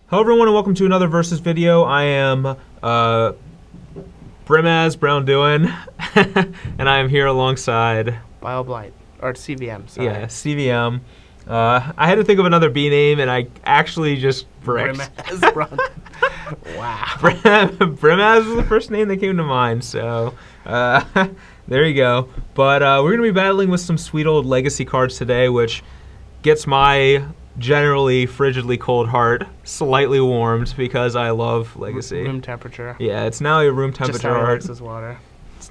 Hello everyone and welcome to another Versus video. I am Braun-Duin and I am here alongside BioBlight, or CVM, sorry. Yeah, CVM. I had to think of another B name and I actually just bricked. Wow. Brimaz was the first name that came to mind, so there you go. But we're going to be battling with some sweet old legacy cards today, which gets my generally frigidly cold heart slightly warmed because I love legacy. Room temperature. Yeah, it's now a room temperature. Just how it likes this water.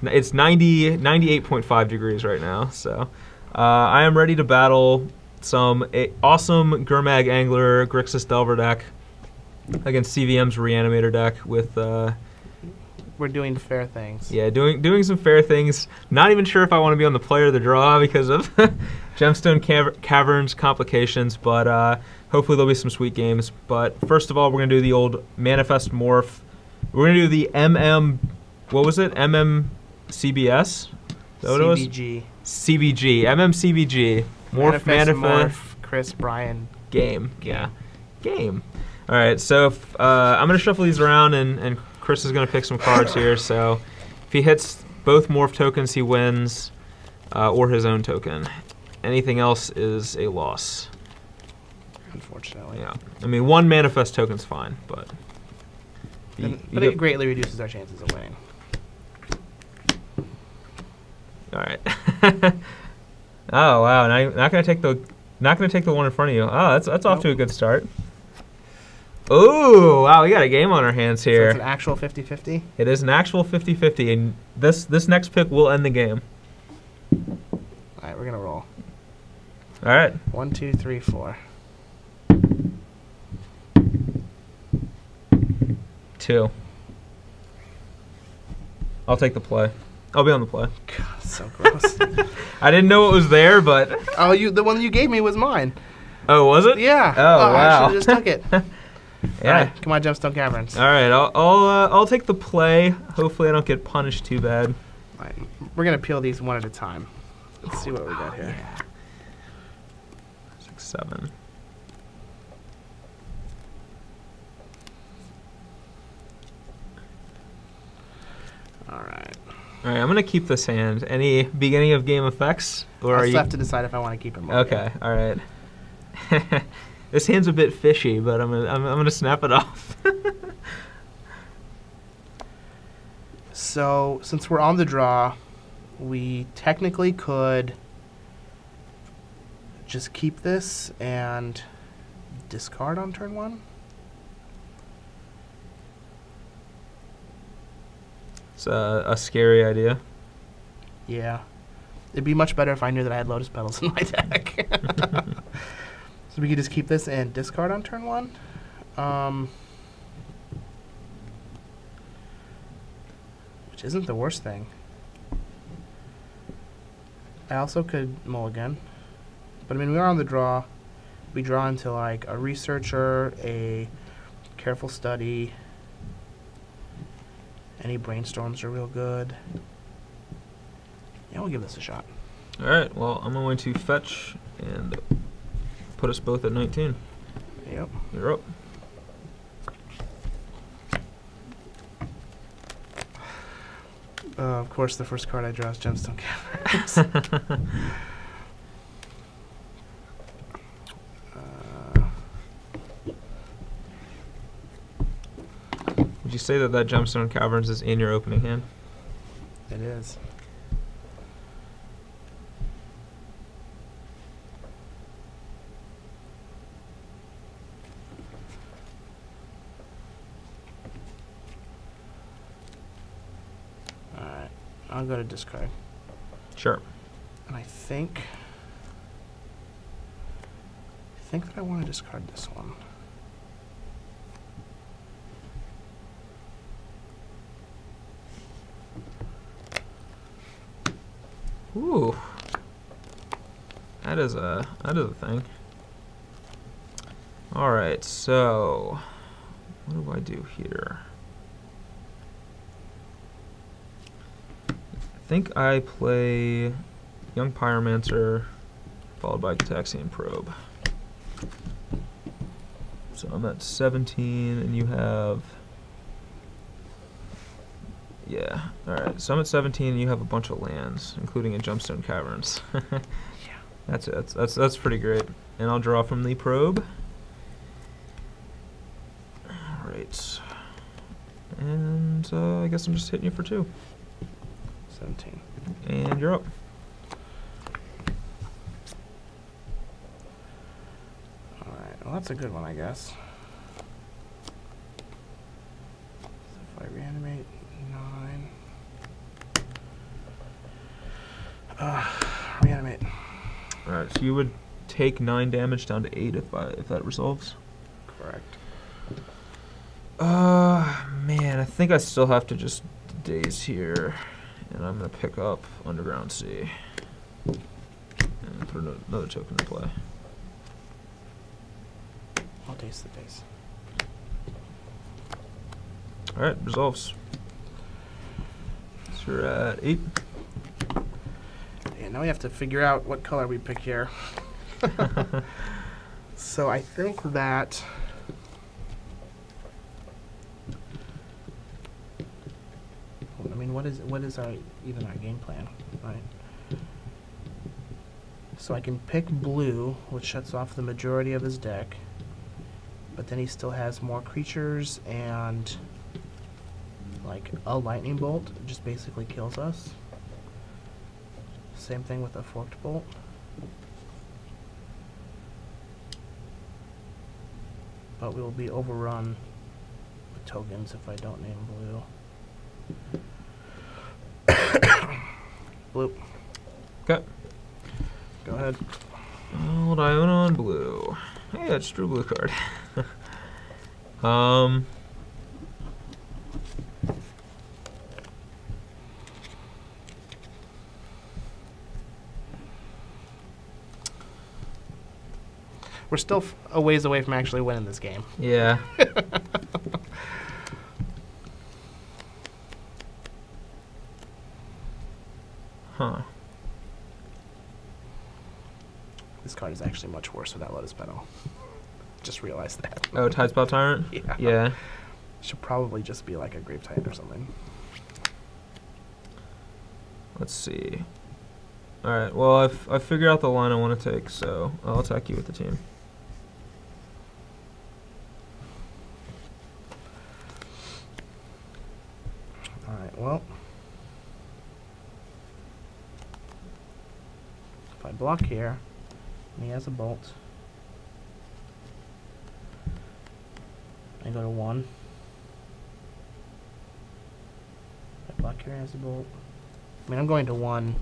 It's 98.5 degrees right now, so I am ready to battle some awesome Gurmag Angler Grixis Delver deck against CVM's Reanimator deck with we're doing fair things. Yeah, doing some fair things. Not even sure if I want to be on the play or the draw because of Gemstone Caverns complications, but hopefully there'll be some sweet games. But first of all, we're going to do the old Manifest Morph. We're going to do the what was it? MMCBS? CBG. CBG. MMCBG. Manifest Chris Bryan. Game. Yeah. Game. All right, so I'm going to shuffle these around, and Chris is going to pick some cards here. So if he hits both Morph tokens, he wins, or his own token. Anything else is a loss. Unfortunately. Yeah. I mean, one Manifest token's fine, but... But it greatly reduces our chances of winning. All right. Oh wow! Now you're not gonna take the one in front of you. Oh, that's off to a good start. Oh wow! We got a game on our hands here. So it's an actual 50-50. It is an actual 50-50, and this next pick will end the game. All right, we're gonna roll. All right. 1, 2, 3, 4. 2. I'll take the play. I'll be on the play. God, so gross. I didn't know it was there, but oh, the one you gave me was mine. Oh, was it? Yeah. Oh, wow. I should have just took it. Yeah. All right, come on, Gemstone Caverns. All right, I'll take the play. Hopefully, I don't get punished too bad. All right, we're gonna peel these one at a time. Let's see what we got here. Yeah. 6, 7. All right. All right, I'm gonna keep this hand. Any beginning of game effects, or I are still you? have to decide if I want to keep him. Okay. All right. This hand's a bit fishy, but I'm gonna snap it off. So since we're on the draw, we technically could just keep this and discard on turn 1. It's a scary idea. Yeah. It'd be much better if I knew that I had Lotus Petals in my deck. So we could just keep this and discard on turn 1. Which isn't the worst thing. I also could mulligan. But I mean, we are on the draw. We draw into like a Researcher, a Careful Study. Any Brainstorms are real good. Yeah, we'll give this a shot. All right. Well, I'm going to fetch and put us both at 19. Yep. You're up. Of course, the first card I draw is Gemstone Caverns. Would you say that Gemstone Caverns is in your opening hand? It is. Alright, I'll go to discard. Sure. And I think that I want to discard this one. Ooh, that is a thing. All right, so what do I do here? I think I play Young Pyromancer followed by Cataxian Probe. So I'm at 17, and you have... Yeah, alright. So I'm at 17, and you have a bunch of lands, including in Gemstone Caverns. Yeah. That's it. That's pretty great. And I'll draw from the probe. Alright. And I guess I'm just hitting you for 2. 17. And you're up. Alright, well that's a good one, I guess. So if I reanimate 9. Reanimate. Alright, so you would take 9 damage down to 8 if that resolves. Correct. Man, I think I still have to just daze here, and I'm gonna pick up Underground Sea and put another token in play. I'll taste the base. All right, resolves. So you're at 8. And now we have to figure out what color we pick here. So I think that I mean, what is our game plan, right? So I can pick blue, which shuts off the majority of his deck, but then he still has more creatures and like a lightning bolt just basically kills us. Same thing with a forked bolt. But we will be overrun with tokens if I don't name blue. Blue. Okay. Go ahead. Old Iona on blue. Hey, I just drew a blue card. We're still a ways away from actually winning this game. Yeah. Huh. This card is actually much worse without Lotus Petal. Just realized that. Oh, Tidespot Tyrant? Yeah. Yeah. Should probably just be like a Grave Titan or something. Let's see. Alright, well, I've figured out the line I want to take, so I'll attack you with the team. Alright, well. If I block here, and he has a bolt, I go to 1. If I block here, he has a bolt. I mean, I'm going to 1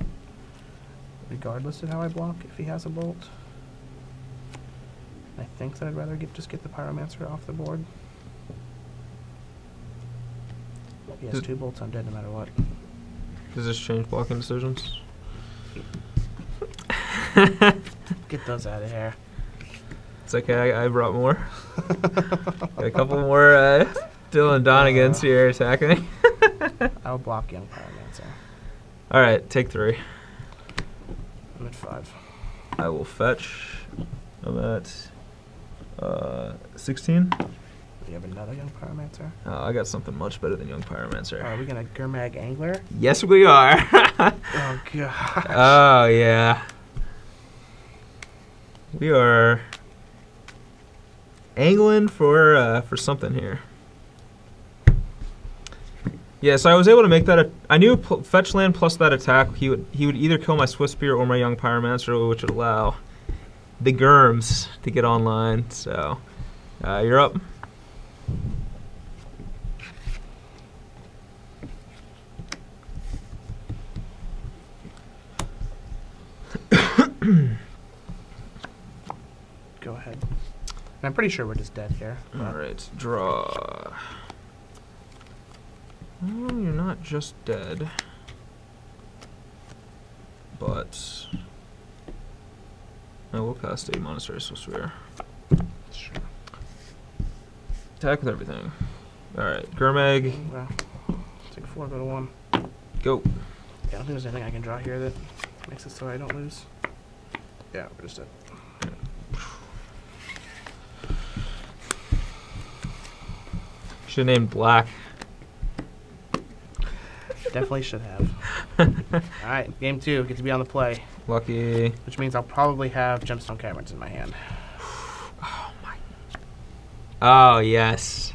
regardless of how I block if he has a bolt. I think that I'd rather just get the Pyromancer off the board. If he has 2 bolts, I'm dead no matter what. Does this change blocking decisions? Get those out of here. It's okay, I brought more. Got a couple more Dylan Donegans here attacking. I'll block Young Pyromancer. Alright, take 3. I'm at 5. I will fetch. I'm at 16. You have another Young Pyromancer? Oh, I got something much better than Young Pyromancer. Are we gonna Gurmag Angler? Yes, we are. Oh gosh. Oh yeah. We are angling for something here. Yeah, so I was able to make that. I knew fetch land plus that attack, he would either kill my Swift Spear or my Young Pyromancer, which would allow the Gurms to get online. So you're up. Go ahead. I'm pretty sure we're just dead here. Alright, draw. Well, you're not just dead. But I will cast a Monastery Sphere. Sure. Attack with everything. Alright, Gurmag. Take 4, go to 1. Go. Yeah, I don't think there's anything I can draw here that makes it so I don't lose. Yeah, we're just dead. Should have named Black. Definitely should have. Alright, game 2. Get to be on the play. Lucky. Which means I'll probably have Gemstone Caverns in my hand. Oh, my. Oh, yes.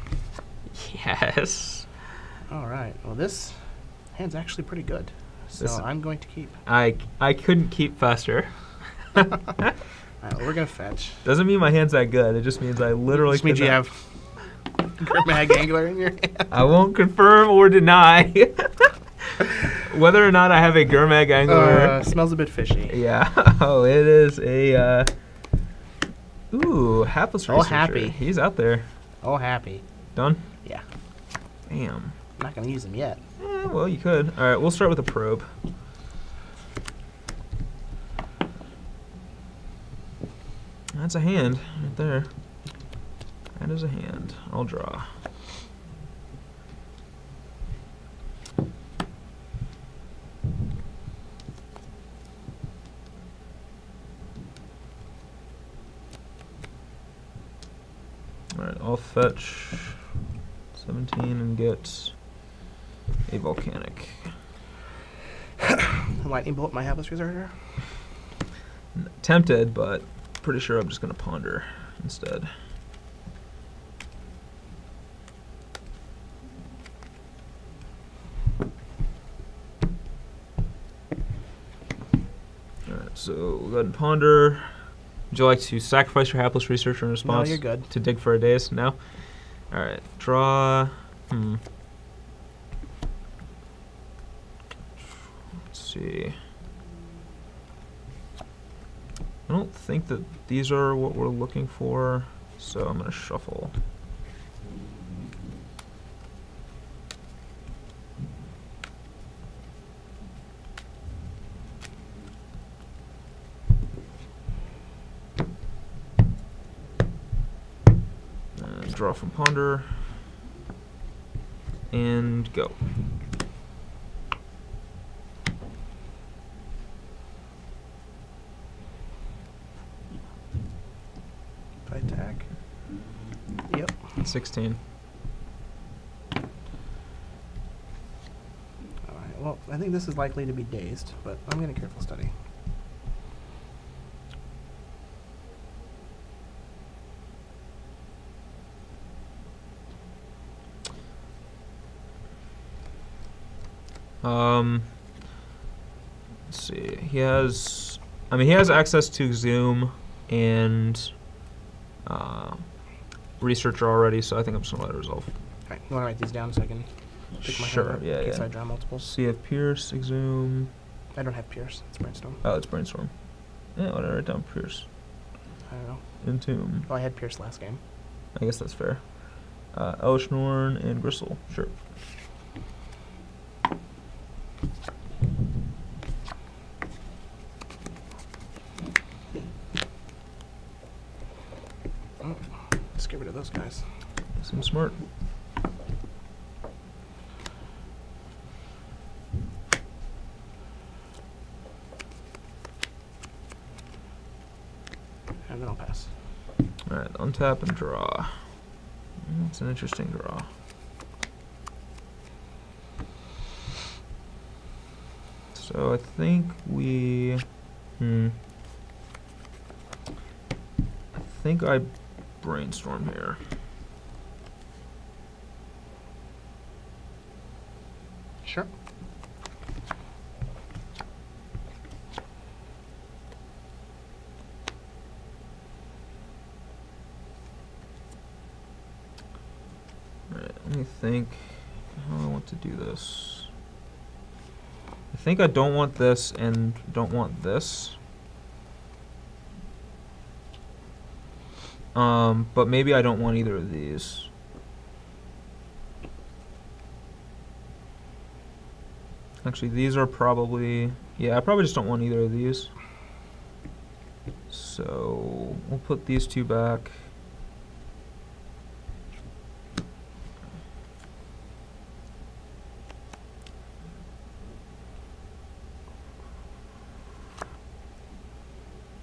Yes. Alright, well this hand's actually pretty good. So I'm going to keep. I couldn't keep faster. Alright, well, we're going to fetch. Doesn't mean my hand's that good. It just means I literally Just means you have Gurmag Angler in your hand. I won't confirm or deny whether or not I have a Gurmag Angler. Smells a bit fishy. Yeah. Oh, it is a... ooh, Hapless Researcher. Oh, happy. He's out there. Oh, happy. Done? Yeah. Damn. I'm not going to use him yet. Well, you could. All right, we'll start with a probe. That's a hand right there. That is a hand. I'll draw. All right, I'll fetch 17 and get a volcanic. Lightning Bolt my Hapless Researcher. Tempted, but pretty sure I'm just going to ponder instead. Alright, so we'll go ahead and ponder. Would you like to sacrifice your Hapless Researcher in response? No, you're good. To dig for a daze? No? Alright, draw. Let's see. I don't think that these are what we're looking for, so I'm going to shuffle. And draw from ponder. And go. Attack. Yep. 16. Alright, well, I think this is likely to be dazed, but I'm going to careful study. Let's see. He has access to Zoom and Researcher already, so I think I'm just gonna let it resolve. Alright, you want to write these down so I can pick my Sure, hand up yeah, in case yeah. I draw multiples? So you have Pierce, Exhume. I don't have Pierce. It's Brainstorm. Oh, it's Brainstorm. Yeah, why did I write down Pierce? I don't know. Entomb. Oh, I had Pierce last game. I guess that's fair. Elishnorn and Gristle. Sure. Oh, let's get rid of those guys. Seems smart. And then I'll pass. Alright, untap and draw. It's an interesting draw. So I think we... I think I brainstorm here. Sure. Alright, let me think how I want to do this. I think I don't want this and don't want this. But maybe I don't want either of these. Actually, these are probably... Yeah, I probably just don't want either of these. So, we'll put these two back.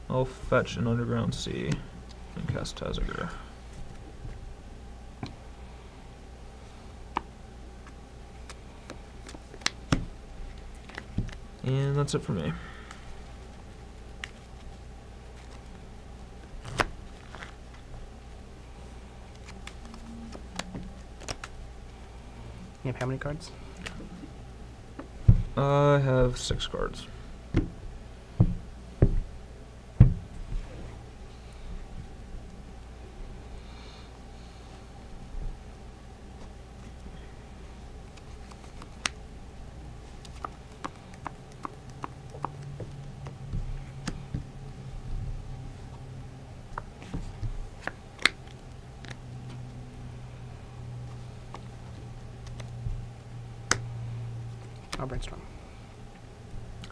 I'll fetch an Underground Sea and cast Tazagur. And that's it for me. You have how many cards? I have 6 cards. I'll brainstorm.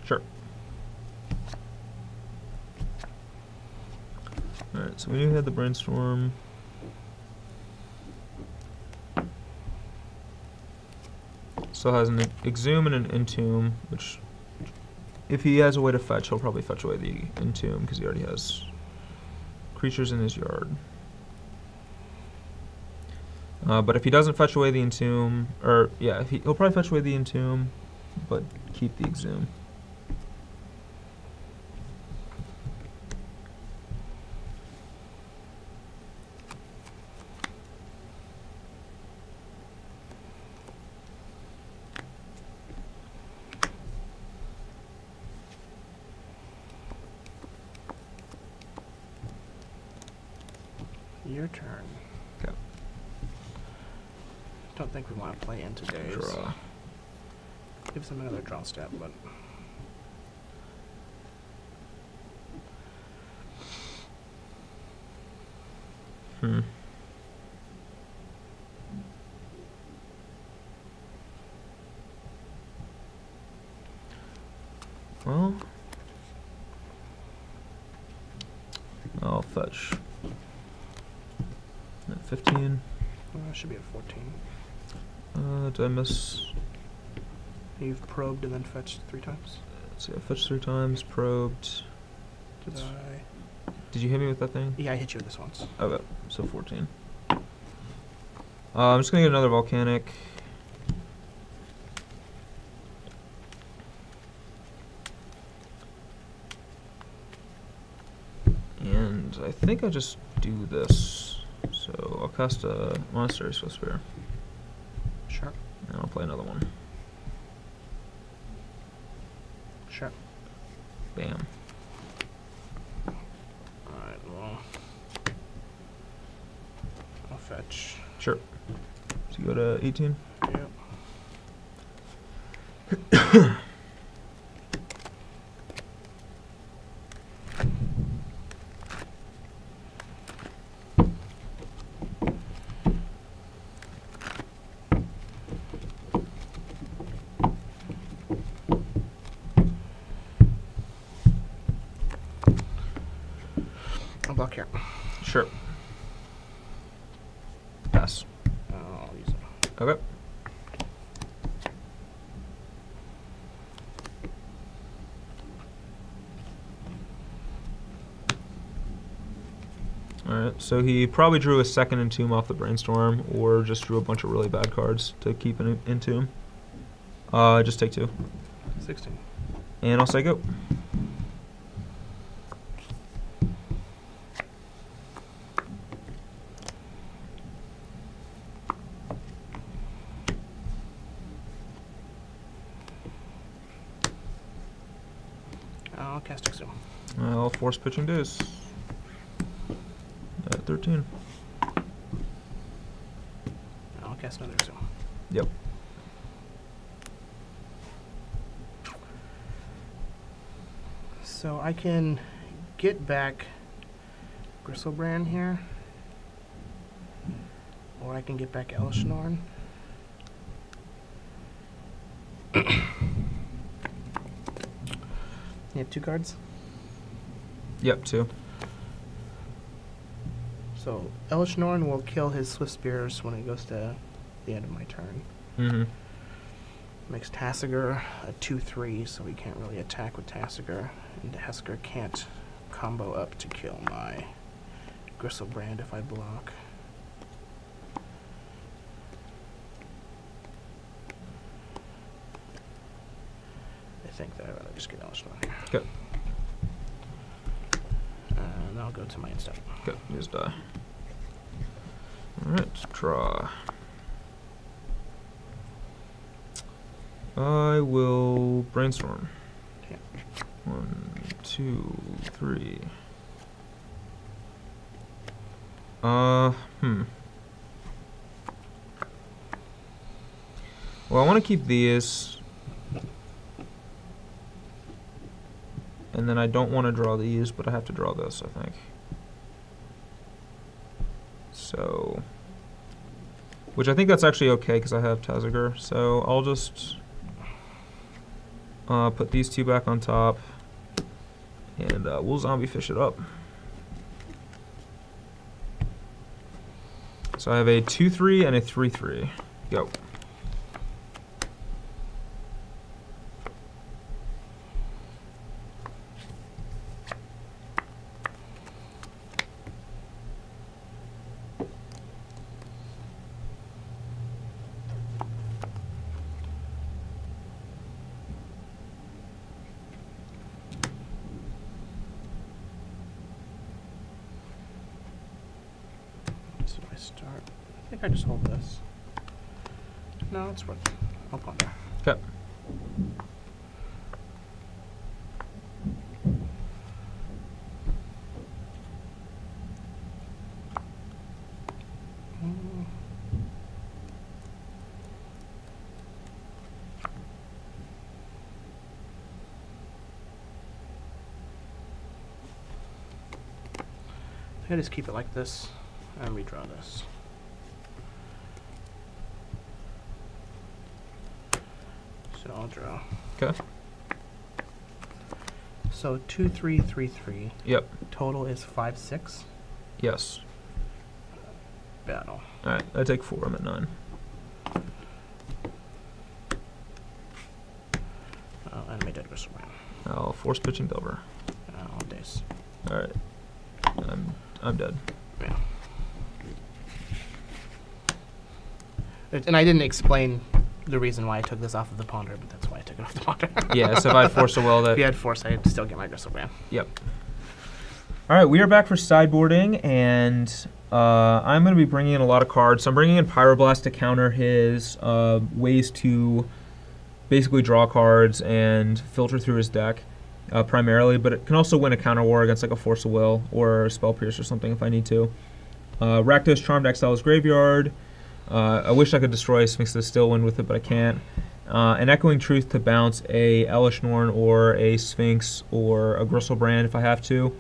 Sure. Alright, so we had the brainstorm. Still has an Exhume and an Entomb, which, if he has a way to fetch, he'll probably fetch away the Entomb because he already has creatures in his yard. But if he doesn't fetch away the Entomb, or yeah, he'll probably fetch away the Entomb, but keep the Exhume. Your turn. Okay. Don't think we want to play into days. Draw. Gives him another draw step, but Well, I'll fetch at 15. should be at 14. Did I miss? You've probed and then fetched 3 times. Let's see, I fetched 3 times, probed. Did I? Did you hit me with that thing? Yeah, I hit you with this once. Okay, so 14. I'm just gonna get another volcanic. And I think I just do this. So I'll cast a Monastery Swiftspear. Sure. And I'll play another one. Sure. Bam. Alright, well, I'll fetch. Sure. So you go to 18? Yep. I'll block here. Sure. Pass. I'll use it. Okay. Alright, so he probably drew a second Entomb off the Brainstorm, or just drew a bunch of really bad cards to keep an Entomb. Just take 2. 16. And I'll say go. I'll cast Exhume. I'll force pitching days. At 13. I'll cast another Exhume. Yep. So I can get back Griselbrand here, or I can get back Elishnorn. You have 2 cards? Yep, 2. So Elishnorn will kill his Swift Spears when it goes to the end of my turn. Mm-hmm. Makes Tasigur a 2/3, so we can't really attack with Tasigur. And Tasigur can't combo up to kill my Griselbrand if I block. I think that I'd rather just get Elishnorn here. Okay. And I'll go to my instep. Okay, just die. Alright, draw. I will brainstorm. Yeah. 1, 2, 3. Well, I want to keep these. And then I don't want to draw these, but I have to draw this, I think. So, which I think that's actually okay because I have Tazagur. So I'll just put these two back on top, and we'll zombie fish it up. So I have a 2/3 and a 3/3. Go. So I start. I think I just hold this. No, it's worth it. I'll ponder. Okay. I just keep it like this and redraw this. So I'll draw. Okay. So 2, 3, 3, 3. Yep. Total is 5, 6. Yes. Battle. All right. I take 4. I'm at 9. Animated Grixis. I'll force pitching Delver. On days. All right. I'm dead. Yeah. And I didn't explain the reason why I took this off of the ponder, but that's why I took it off the ponder. Yeah. So if I had Force of Will, that. If you had force, I'd still get my Grixis. Yep. All right, we are back for sideboarding, and I'm going to be bringing in a lot of cards. So I'm bringing in Pyroblast to counter his ways to basically draw cards and filter through his deck primarily, but it can also win a counter war against like a Force of Will or a Spell Pierce or something if I need to. Rakdos Charm to exile his graveyard. I wish I could destroy Sphinx of the Stillwind with it, but I can't. An Echoing Truth to bounce a Elishnorn or a Sphinx or a Griselbrand if I have to.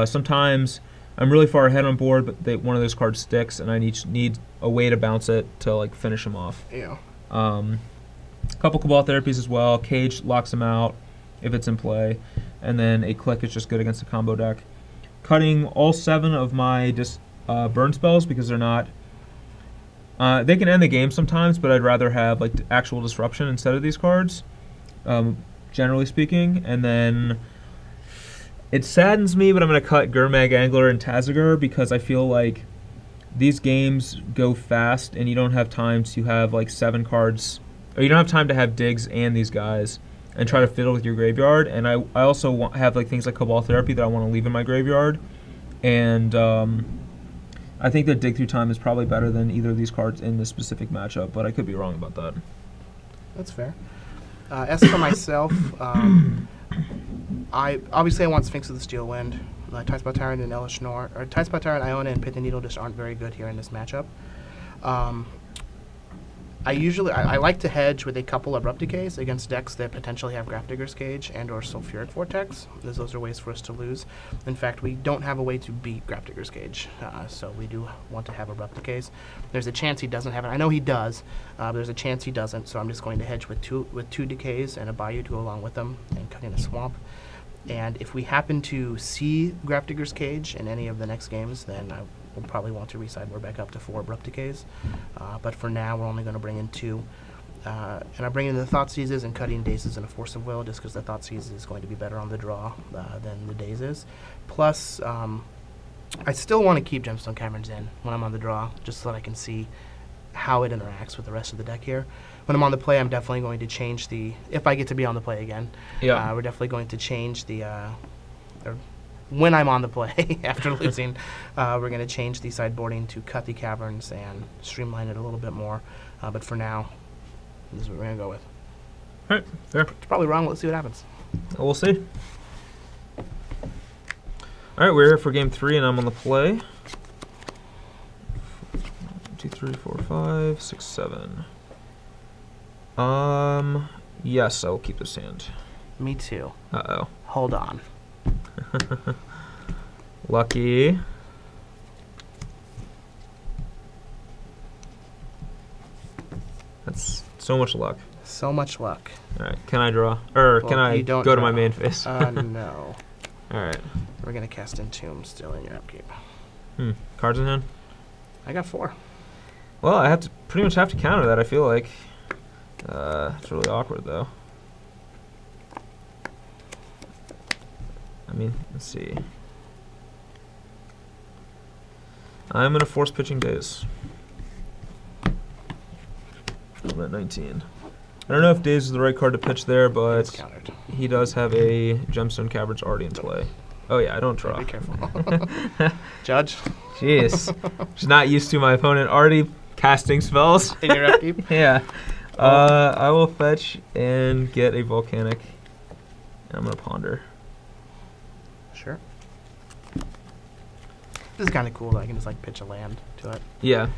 Sometimes I'm really far ahead on board, but one of those cards sticks, and I need a way to bounce it to like finish him off. Yeah. A couple Cabal Therapies as well. Cage locks him out if it's in play, and then a Click is just good against a combo deck. Cutting all 7 of my burn spells because they're not. They can end the game sometimes, but I'd rather have like actual disruption instead of these cards, generally speaking. And then it saddens me, but I'm going to cut Gurmag Angler and Tazagur because I feel like these games go fast and you don't have time to have like 7 cards, or you don't have time to have digs and these guys and try to fiddle with your graveyard. And I also have like things like Cabal Therapy that I want to leave in my graveyard. And I think that Dig Through Time is probably better than either of these cards in this specific matchup, but I could be wrong about that. That's fair. As for myself, I want Sphinx of the Steelwind. Tidespot Tyrant and Elishnorn, or Tidespot Tyrant, Iona, and Pithing Needle just aren't very good here in this matchup. I like to hedge with a couple Abrupt Decays against decks that potentially have Grafdigger's Cage and or Sulfuric Vortex, as those are ways for us to lose. In fact, we don't have a way to beat Grafdigger's Cage, so we do want to have Abrupt Decays. There's a chance he doesn't have it. I know he does, but there's a chance he doesn't, so I'm just going to hedge with two Decays and a Bayou to go along with them and cut in a Swamp. And if we happen to see Grafdigger's Cage in any of the next games, then we'll probably want to re-sideboard back up to 4 Abrupt Decays. But for now, we're only going to bring in 2. And I'm bringing in the Thoughtseizes and cutting Dazes and a Force of Will, just because the Thoughtseizes is going to be better on the draw than the Dazes. Plus, I still want to keep Gemstone Caverns in when I'm on the draw, just so that I can see how it interacts with the rest of the deck here. when I'm on the play, I'm definitely going to change the, if I get to be on the play again, Yeah. we're definitely going to change the, or when I'm on the play after losing, we're going to change the sideboarding to cut the caverns and streamline it a little bit more. But for now, this is what we're going to go with. All right, fair. It's probably wrong, but let's see what happens. We'll see. All right, we're here for game 3, and I'm on the play. 1, 2, 3, 4, 5, 6, 7. Yes, I will keep this hand. Me too. Uh-oh. Hold on. Lucky. That's so much luck. So much luck. All right, can I draw? Or Well, can I you don't go to draw. my main phase? No. All right. We're going to cast Entomb still in your upkeep. Cards in hand? I got 4. Well, I have to pretty much have to counter that, I feel like. It's really awkward, though. I mean, let's see. I'm going to force pitching days. I'm at 19. I don't know if days is the right card to pitch there, It's but countered. he does have a Gemstone Caverns already in play. Oh yeah, I don't draw. Be careful. Judge. Jeez. Just not used to my opponent already casting spells. In your upkeep? Yeah. I will fetch and get a Volcanic. And I'm going to ponder. Sure. This is kind of cool that I can just like pitch a land to it. Yeah.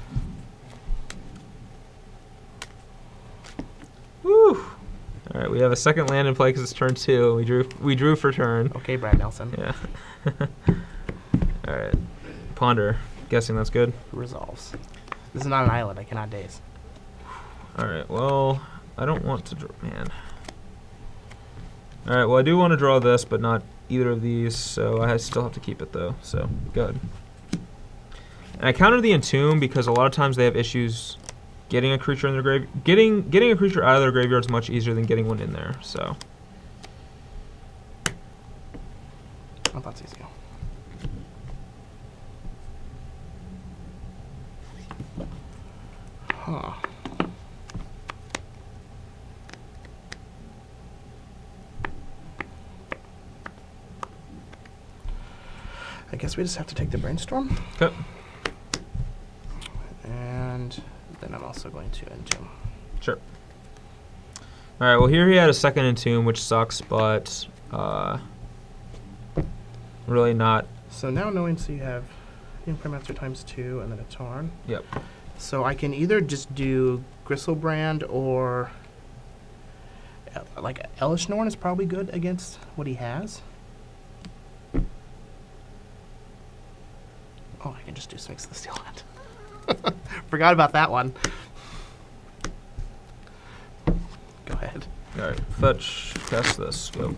Woo! All right, we have a second land in play because it's turn 2. We drew for turn. Okay, Brad Nelson. Yeah. All right. Ponder. Guessing that's good. Resolves. This is not an island. I cannot daze. All right. Well, I don't want to draw. Man. All right. Well, I do want to draw this, but not either of these, so I still have to keep it though. So good. And I counter the Entomb because a lot of times they have issues getting a creature in their grave. Getting a creature out of their graveyard is much easier than getting one in there. So. Oh, that's easy. Huh. I guess we just have to take the brainstorm. Okay. And then I'm also going to Entomb. Sure. All right. Well, here he had a second Entomb, which sucks, but really not. So now knowing so you have Imprimatur times 2 and then a Tarn. Yep. So I can either just do Gristlebrand or like Elish Norn is probably good against what he has. Oh, I can just do Sphinx of the Steel Hand. Forgot about that one. Go ahead. All right. Fetch. Cast this. Go.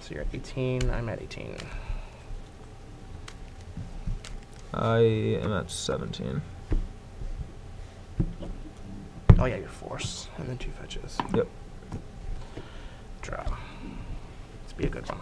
So you're at 18. I'm at 18. I am at 17. Oh yeah, your force, and then 2 fetches. Yep. Draw. This be a good one.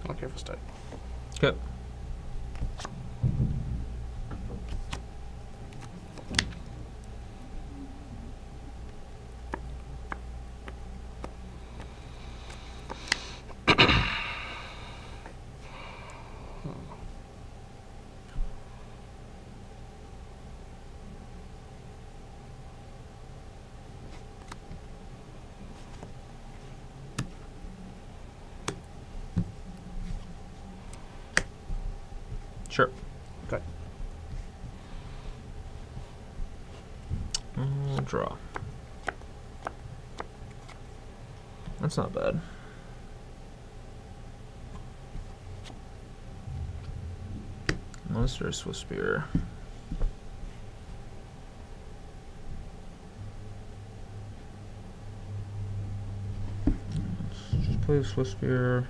Okay, for start. Okay. Sure. Okay. Draw. That's not bad. Monster Swift Spear. Let's just play the Swift Spear.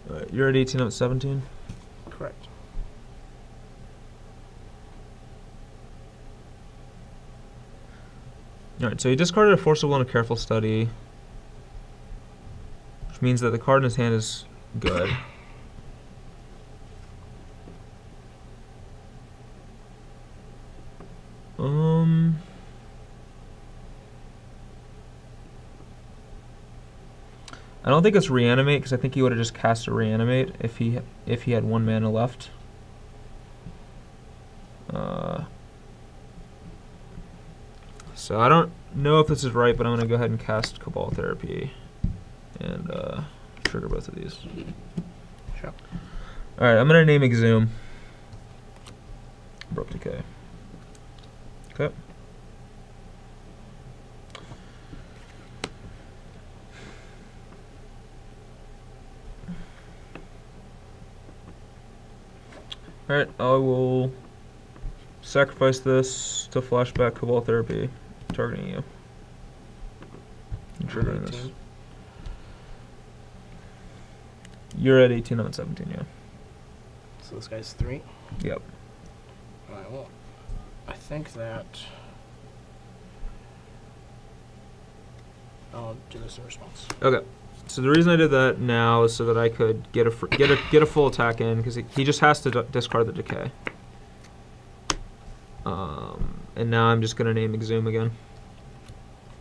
Alright, you're at 18, I'm at 17? Correct. Alright, so he discarded a Forcible and a Careful Study, which means that the card in his hand is good. I don't think it's Reanimate, because I think he would have just cast a Reanimate if he had 1 mana left. So I don't know if this is right, but I'm going to go ahead and cast Cabal Therapy and trigger both of these. Sure. Alright, I'm going to name Exhume. Abrupt Decay. Okay. Alright, I will sacrifice this to flashback Cabal Therapy, targeting you. And triggering this. 18. You're at 18, I'm at 17, yeah. So this guy's 3. Yep. Alright, well, I think that I'll do this in response. Okay. So the reason I did that now is so that I could get a full attack in, because he just has to discard the decay. And now I'm just gonna name Exhume again.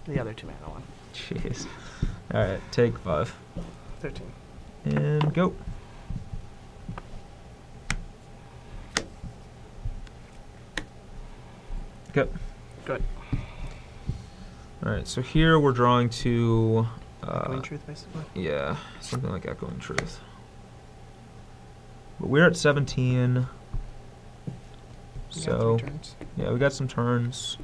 The other 2 mana one. Jeez. All right, take 5. 13. And go. Okay. Good. All right, so here we're drawing to. Echoing Truth, basically. Yeah, something like Echoing Truth. But we're at 17. So, yeah, we got some turns.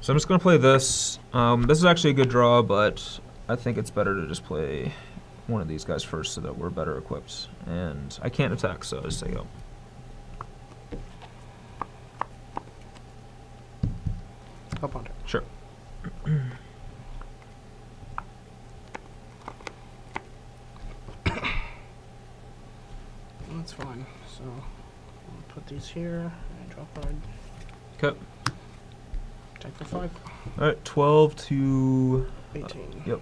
So I'm just going to play this. This is actually a good draw, but I think it's better to just play one of these guys first so that we're better equipped. And I can't attack, so I just say go. Up on it. Sure. That's fine. So I'll put these here and draw a card. Okay. Take for 5. Alright, 12 to 18. Yep.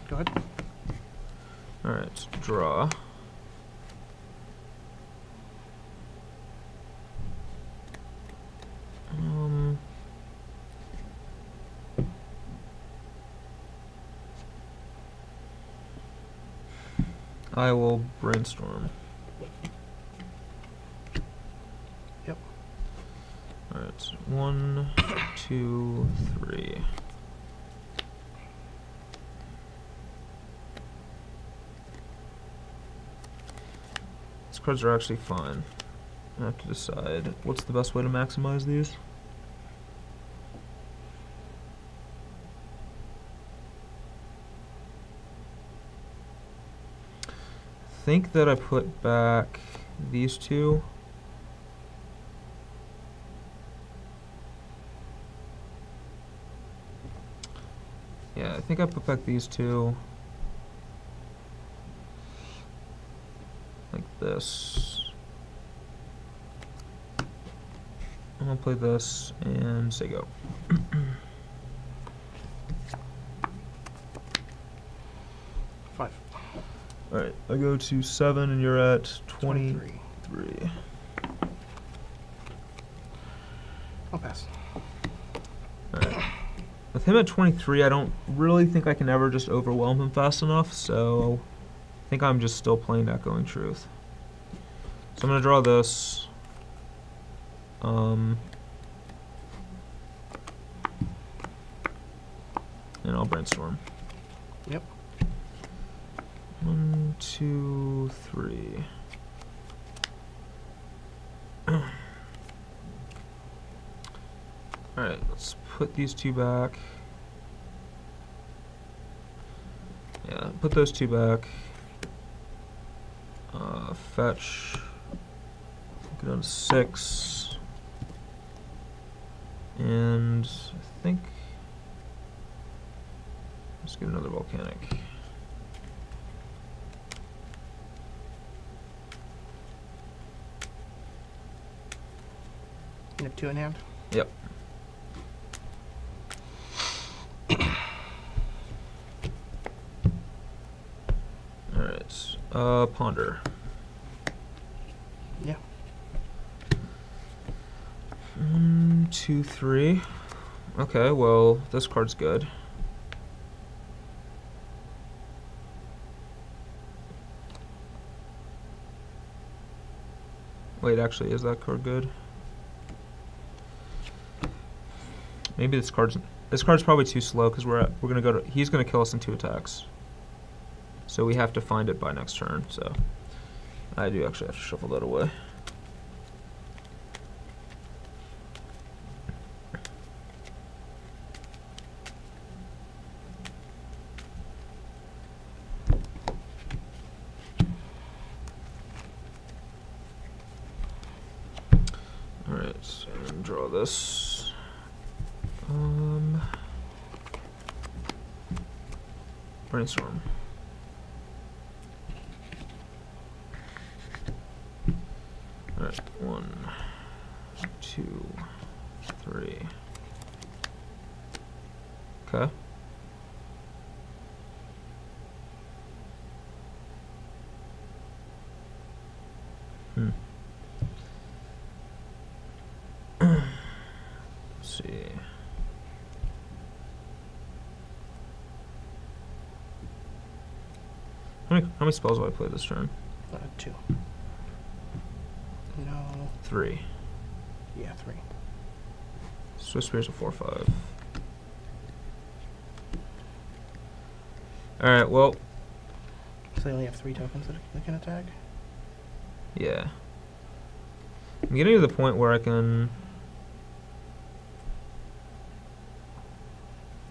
Go ahead. Alright, draw. I will brainstorm. Yep. Alright, 1, 2, 3. These cards are actually fine. I have to decide what's the best way to maximize these. I think that I put back these two. Yeah, I think I put back these two. Like this. I'm gonna play this and say go. Alright, I go to 7 and you're at 23. I'll pass. Alright. With him at 23, I don't really think I can ever just overwhelm him fast enough, so I think I'm just still playing Echoing Truth. So I'm going to draw this. And I'll brainstorm. Yep. 1, 2, 3. Alright, let's put these two back. Yeah, put those two back. Fetch. Go down to 6. And I think let's get another volcanic. You have 2 in hand? Yep. Alright. Ponder. Yeah. 1, 2, 3. Okay, well, this card's good. Wait, actually, is that card good? Maybe this card's probably too slow because he's gonna kill us in 2 attacks. So we have to find it by next turn. So I do actually have to shuffle that away. All right, and draw this. Brainstorm. All right, 1, 2, 3. Okay. Let's see. How many spells do I play this turn? 2. No. 3. Yeah, 3. Swift Spear's a 4/5. Alright, well. So they only have 3 tokens that can attack? Yeah. I'm getting to the point where I can.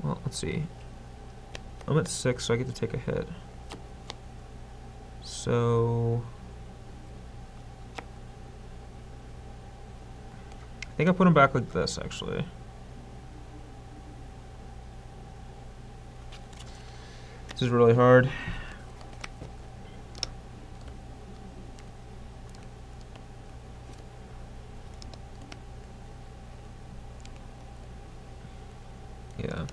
Well, let's see. I'm at 6, so I get to take a hit. So I think I put him back like this, actually. This is really hard. Yeah.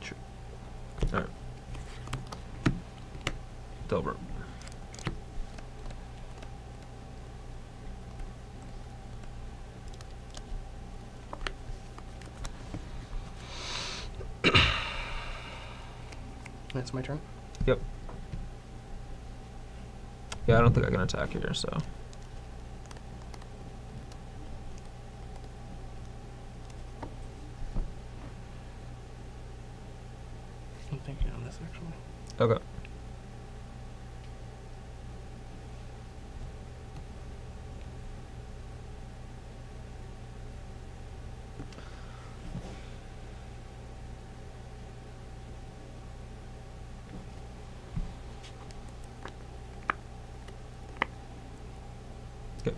Sure. All right. Delbert. That's my turn? Yep. Yeah, I don't think I can attack here, so. I'm thinking on this, actually. Okay. Okay.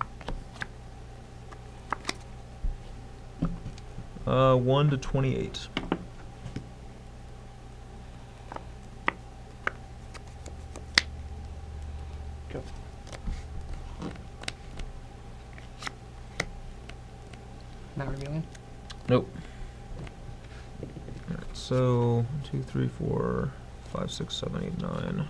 1 to 28. Go. Not revealing? Nope. Alright, so 1, 2, 3, 4, 5, 6, 7, 8, 9.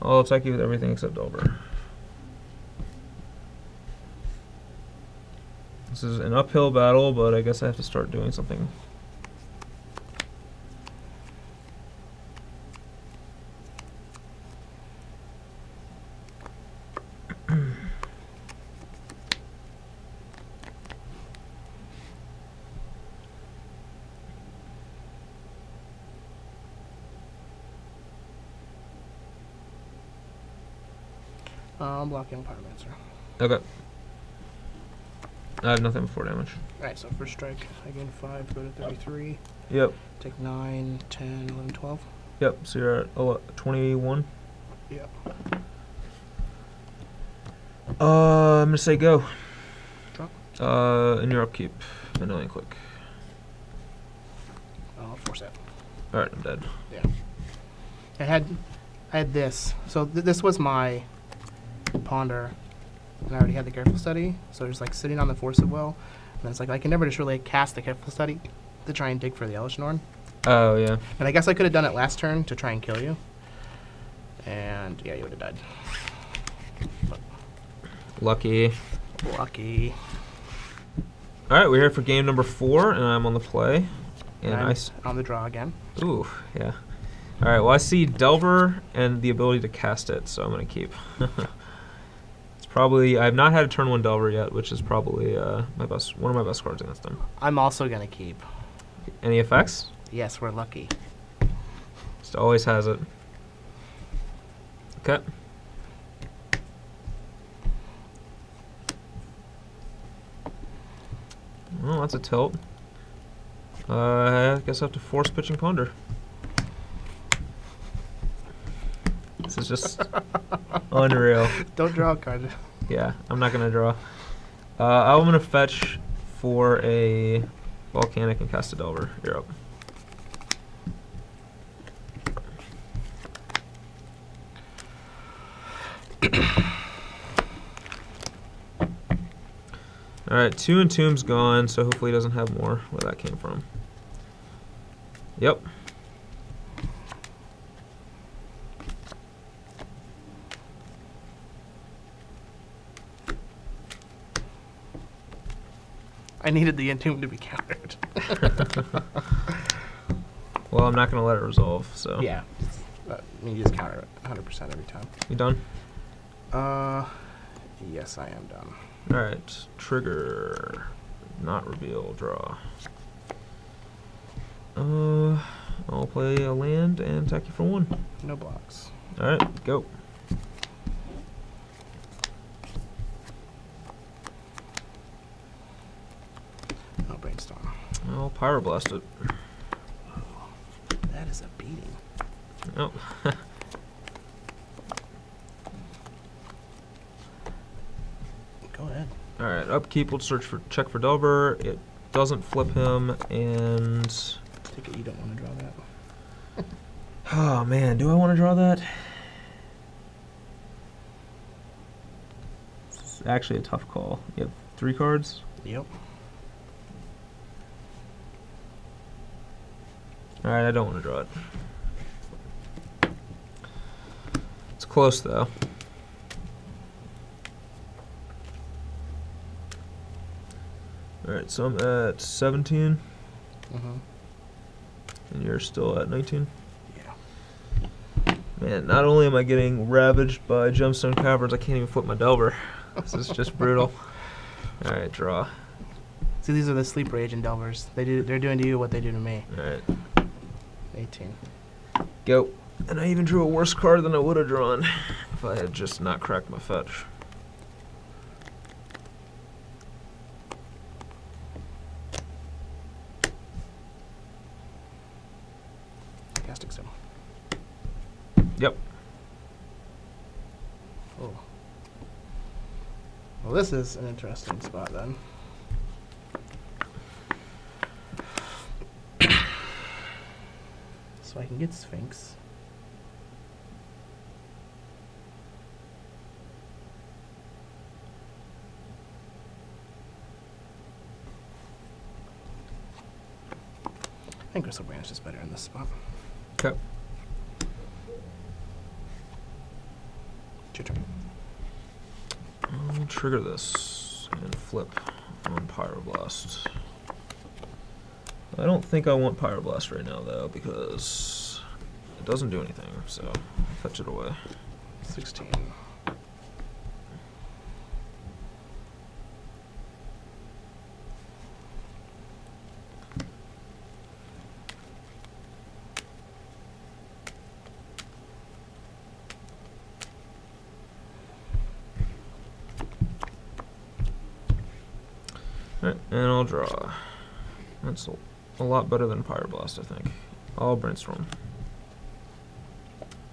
I'll attack you with everything except over. This is an uphill battle, but I guess I have to start doing something. I'm blocking Pyromancer. Okay. I have nothing before damage. Alright, so first strike, I gain 5, go to 33. Yep. Take 9, 10, 11, 12. Yep, so you're at 21. Yep. I'm gonna say go. Drop. In your upkeep. Vanillion click. I'll force it. Alright, I'm dead. Yeah. I had this. So this was my Ponder, and I already had the Careful Study. So just like sitting on the Force of Will, and it's like I can never just really cast the Careful Study to try and dig for the Elish Norn. Oh, yeah. And I guess I could have done it last turn to try and kill you. And yeah, you would have died. But Lucky. lucky. Alright, we're here for game number 4, and I'm on the play. And I'm on the draw again. Ooh, yeah. Alright, well I see Delver and the ability to cast it, so I'm going to keep. It's probably, I have not had a turn 1 Delver yet, which is probably one of my best cards against them. I'm also going to keep. Any effects? Yes, we're lucky. Just always has it. Okay. Well, that's a tilt. I guess I have to force pitching Ponder. This is just unreal. Don't draw a card. Yeah, I'm not going to draw. I'm going to fetch for a Volcanic and cast a Delver. You're up. Alright, 2 Entomb's gone, so hopefully he doesn't have more where that came from. Yep. I needed the Entomb to be countered. Well, I'm not going to let it resolve, so. Yeah. I mean, you just counter it 100% every time. You done? Yes, I am done. Alright, trigger, not reveal, draw. I'll play a land and attack you for 1. No blocks. Alright, go. No brainstorm. I'll Pyroblast it. That is a beating. Oh. Go ahead. Alright, upkeep, we'll check for Delver. It doesn't flip him, and... Take it you don't want to draw that. Oh man, do I want to draw that? It's actually a tough call. You have 3 cards? Yep. Alright, I don't want to draw it. It's close though. Alright, so I'm at 17, and you're still at 19? Yeah. Man, not only am I getting ravaged by Gemstone Caverns, I can't even flip my Delver. This is just brutal. Alright, draw. See, these are the Sleeper Agent Delvers. They're doing to you what they do to me. Alright. 18. Go. And I even drew a worse card than I would have drawn if I had just not cracked my fetch. Casting Sim. Yep. Oh. Well, this is an interesting spot then. So I can get Sphinx. I think Crystal Branch is better in this spot. Okay. It's your turn. I'll trigger this and flip on Pyroblast. I don't think I want Pyroblast right now though, because it doesn't do anything, so I'll fetch it away. 16. Alright, and I'll draw. That's a lot better than Pyroblast, I think. I'll Brainstorm.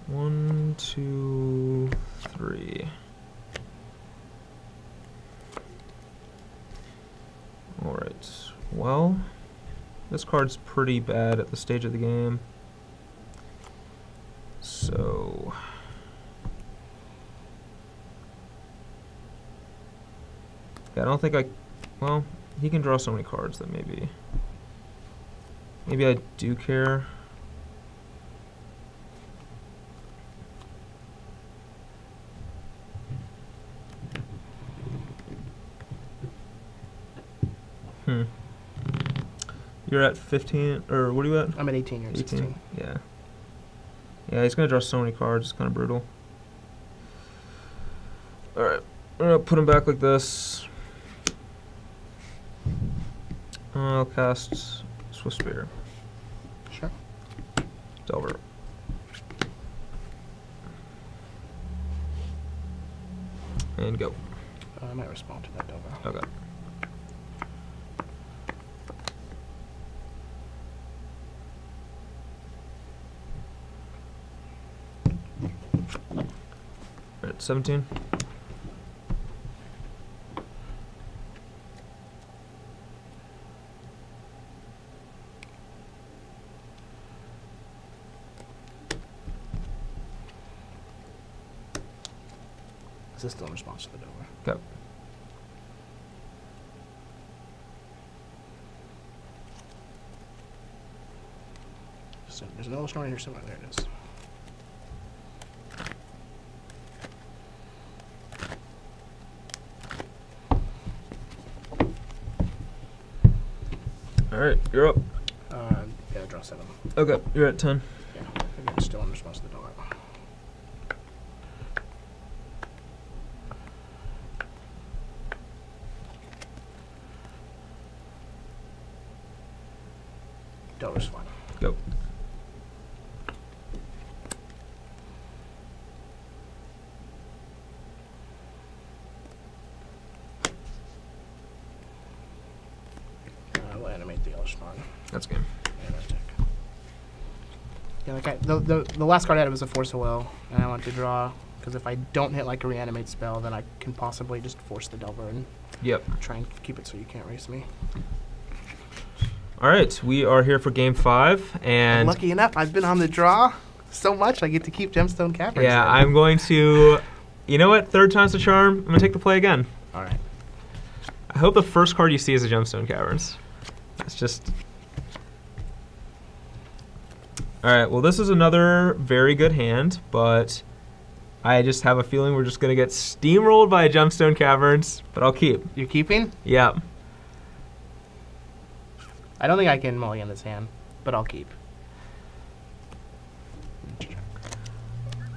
1, 2, 3. Alright, well, this card's pretty bad at this stage of the game. So... yeah, I don't think I... well, he can draw so many cards that maybe... maybe I do care. You're at 15, or what are you at? I'm at 18, you're at 16. Yeah. Yeah, he's going to draw so many cards, it's kind of brutal. Alright, I'm going to put him back like this. I'll cast Swift Spear. Sure. Delver. And go. I might respond to that Delver. Okay. Alright, 17. Is this still in response to the Delver? Go. So there's an illustration here somewhere. There it is. Alright, you're up. Yeah, draw 7. Okay, you're at 10. Yeah, again, still in response to the Delver. Delver's fine. Go. We'll animate the Elishman. That's game. And attack. Yeah, like the last card I had was a Force of Will, and I want to draw, because if I don't hit like a Reanimate spell, then I can possibly just force the Delver and try and keep it so you can't race me. All right, we are here for Game 5, and Lucky enough, I've been on the draw so much, I get to keep Gemstone Caverns. yeah, I'm going to, you know what? Third time's the charm. I'm gonna take the play again. All right. I hope the first card you see is a Gemstone Caverns. It's just. All right. Well, this is another very good hand, but I just have a feeling we're just gonna get steamrolled by a Gemstone Caverns. But I'll keep. You're keeping? Yeah. I don't think I can mulligan this hand, but I'll keep.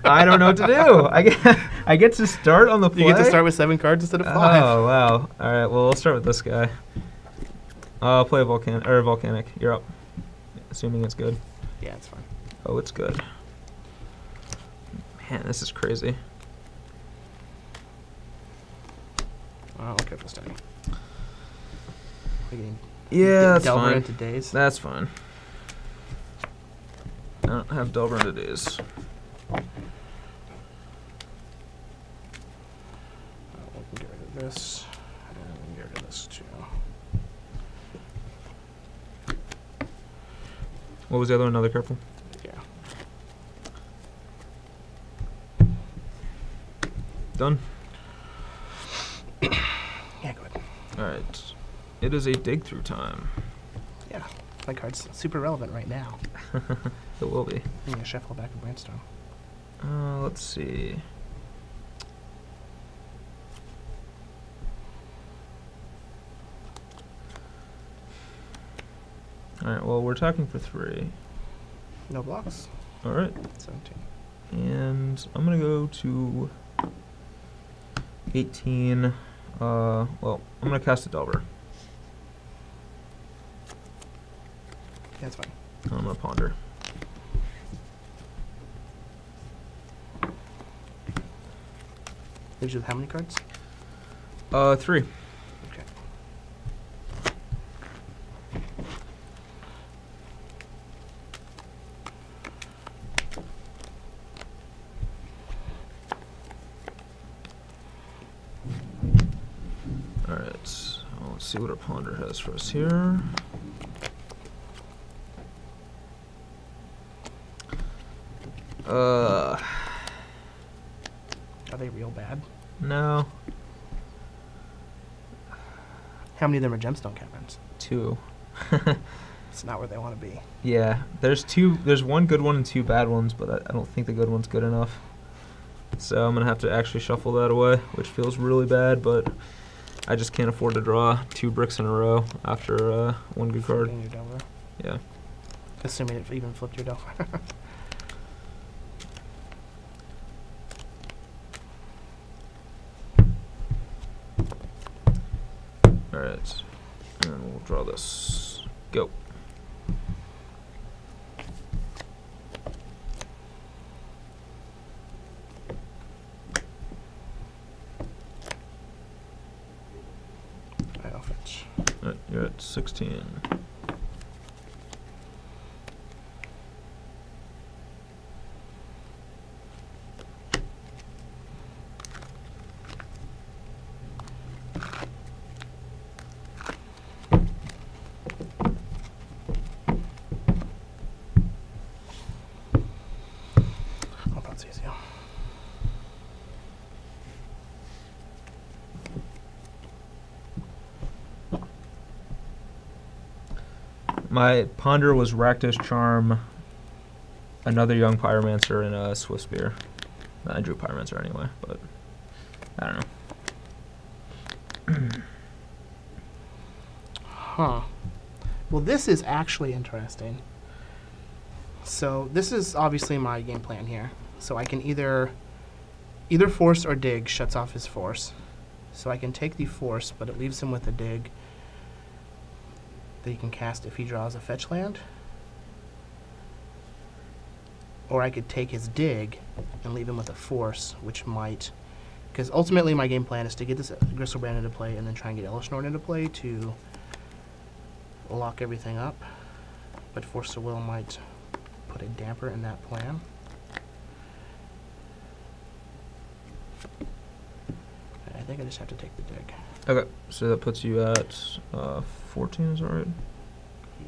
I don't know what to do. I get to start on the play. You get to start with 7 cards instead of 5. Oh wow! All right. Well, we'll start with this guy. I'll play Volcanic. You're up. Assuming it's good. Yeah, it's fine. Oh, it's good. Man, this is crazy. Oh, okay, for study. Yeah, that's Delver fine. into days. That's fine. I don't have Delver into days. We can get rid of this, and we can get rid of this too. What was the other one? Another careful? Yeah. Done? Yeah, go ahead. Alright. It is a dig through time. Yeah, my card's super relevant right now. It will be. I'm going to shuffle back a Brainstorm. Let's see. Alright, well, we're talking for 3. No blocks. Alright. 17. And I'm going to go to 18. Well, I'm going to cast a Delver. Yeah, that's fine. I'm going to Ponder. Leaves you with how many cards? 3. Okay. see what our ponder has for us here. Are they real bad? No. How many of them are gemstone caverns? 2. It's not where they want to be. Yeah, there's 2. There's 1 good one and 2 bad ones, but I don't think the good one's good enough. So I'm gonna have to actually shuffle that away, which feels really bad, but I just can't afford to draw 2 bricks in a row after 1 good card. Flipping your Delver. Yeah. Assuming it even flipped your Delver. Alright, and we'll draw this. Go. I'll fetch. Alright, you're at 16. Oh, that's easy. My ponder was Rakdos Charm, another young Pyromancer, and a Swift Spear. I drew Pyromancer anyway, but I don't know. Huh. Well, this is actually interesting. So this is obviously my game plan here. So I can either force or dig shuts off his force. So I can take the force, but it leaves him with a dig that he can cast if he draws a fetch land. Or I could take his dig and leave him with a force, which might... Because ultimately my game plan is to get this Gristlebrand into play and then try and get Elishnorn into play to lock everything up. But Force of Will might put a damper in that plan. I think I just have to take the dig. Okay, so that puts you at 14, is that right?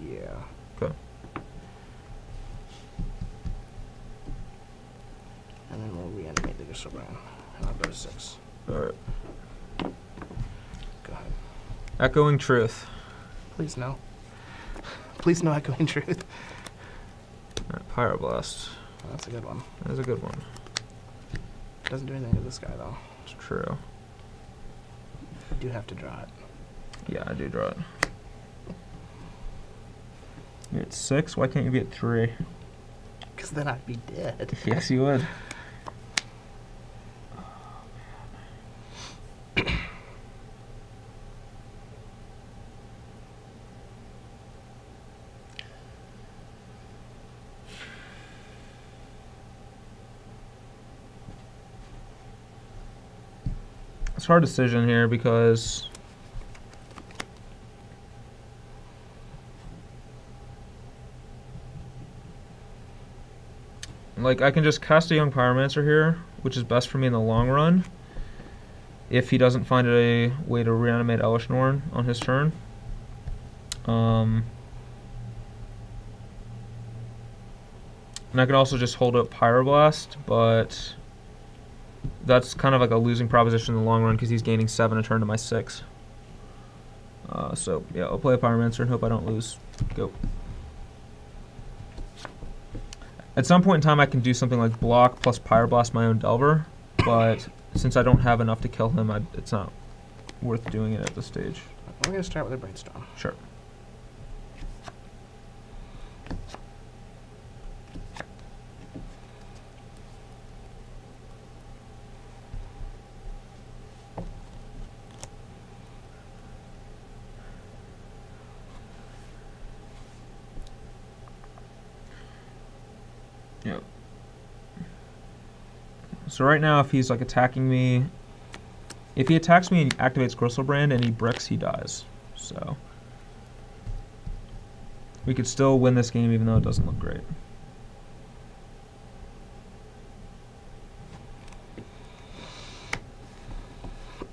Yeah. Okay. And then we'll reanimate the Gristlebrand. And I'll go to 6. Alright. Go ahead. Echoing Truth. Please no. Please no Echoing Truth. Alright, Pyroblast. Oh, that's a good one. That's a good one. Doesn't do anything to this guy though. It's true. I do have to draw it. Yeah, I do draw it. You're at 6? Why can't you be at 3? Because then I'd be dead. Yes, you would. It's a hard decision here because like I can just cast a young Pyromancer here, which is best for me in the long run if he doesn't find a way to reanimate Elishnorn on his turn. And I can also just hold up Pyroblast, but that's kind of like a losing proposition in the long run because he's gaining 7 a turn to my 6. So yeah, I'll play a Pyromancer and hope I don't lose. Go. At some point in time I can do something like block plus Pyroblast my own Delver, but since I don't have enough to kill him, it's not worth doing it at this stage. We're going to start with a Brainstorm. Sure. Yep. So right now, if he's like attacking me, if he attacks me and activates Gristlebrand and he bricks, he dies. So we could still win this game even though it doesn't look great.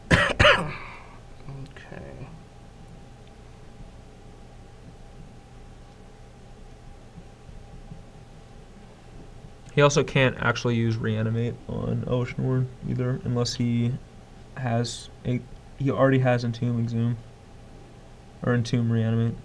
Okay. He also can't actually use Reanimate on Oceanward either, unless he has he already has Entomb Exhume or Entomb Reanimate.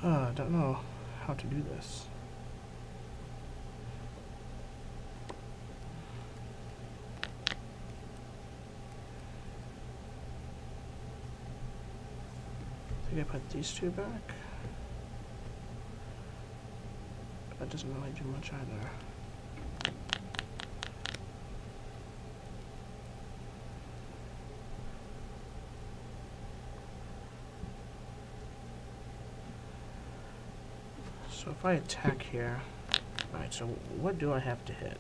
I don't know how to do this. I think I put these two back. That doesn't really do much either. So if I attack here, alright, so what do I have to hit?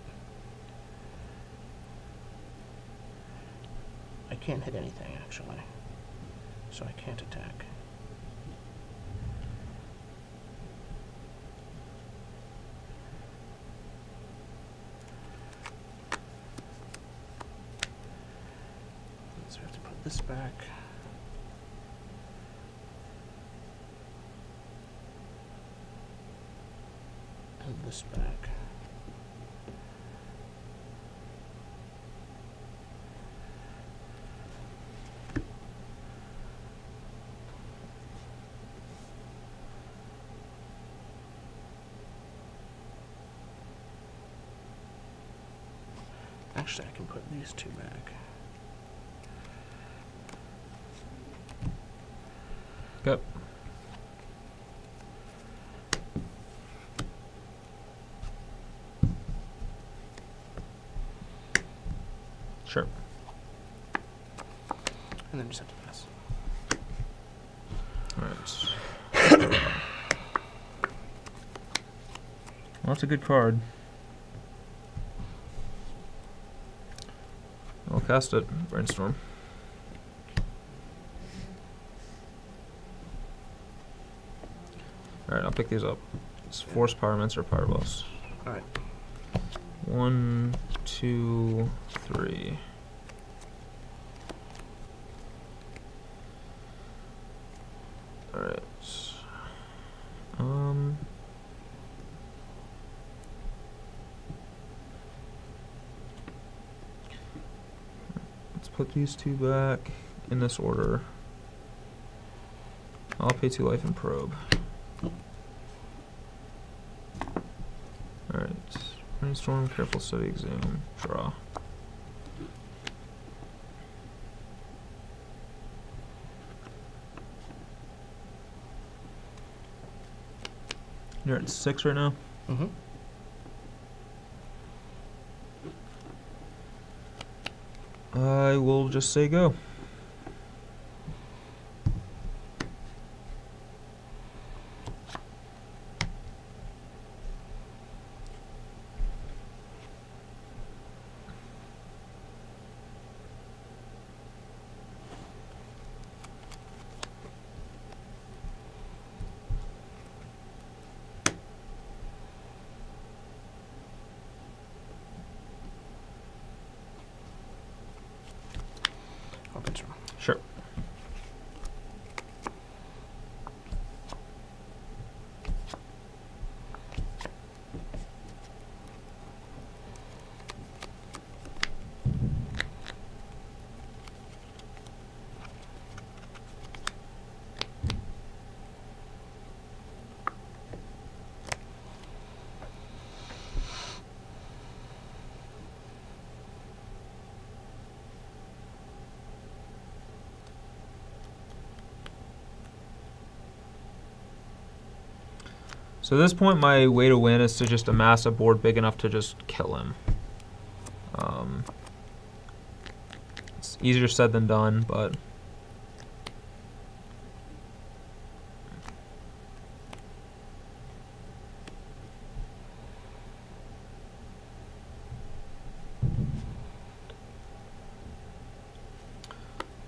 I can't hit anything, actually. So I can't attack. So I have to put this back. And this back. Actually, I can put these two back. Yep. Sure. And then just have to pass. Alright. Well, that's a good card. I'll cast it. Brainstorm. Alright, I'll pick these up. It's Force Pyromancer or Pyroboss. Alright. 1, 2, 3. Alright. Let's put these two back in this order. I'll pay 2 life and probe. Alright. Brainstorm, careful study, exam, draw. You're at 6 right now? Mm-hmm. I will just say go. Sure. So at this point, my way to win is to just amass a board big enough to just kill him. It's easier said than done, but...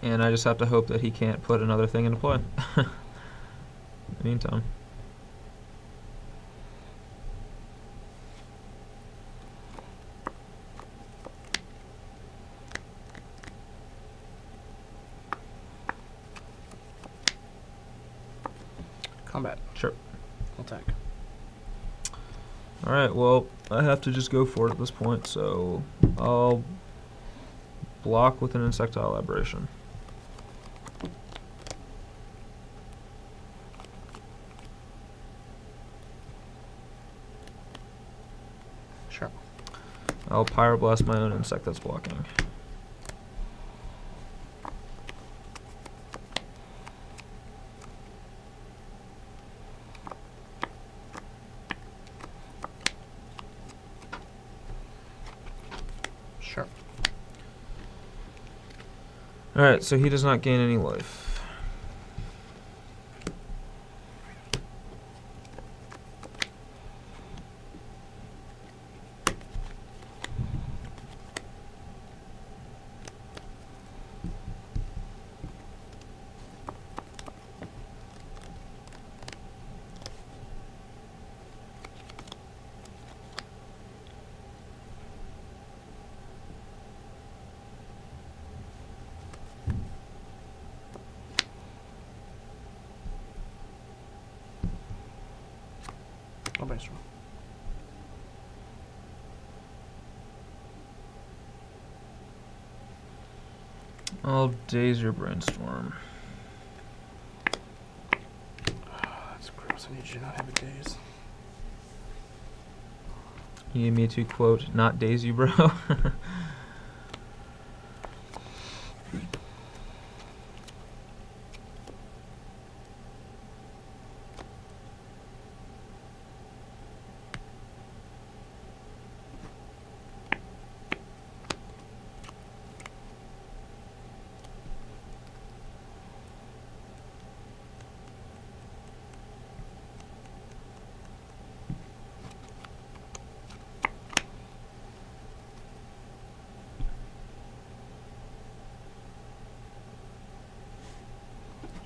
And I just have to hope that he can't put another thing into play. In the meantime. Combat. Sure. Attack. All right. Well, I have to just go for it at this point, so I'll block with an Insectile Aberration. Sure. I'll Pyroblast my own insect that's blocking. Sure. Alright, so he does not gain any life. I'll brainstorm. I'll daze your Brainstorm. That's gross. I need you to not have a daze. You need me to, quote, not daze you, bro?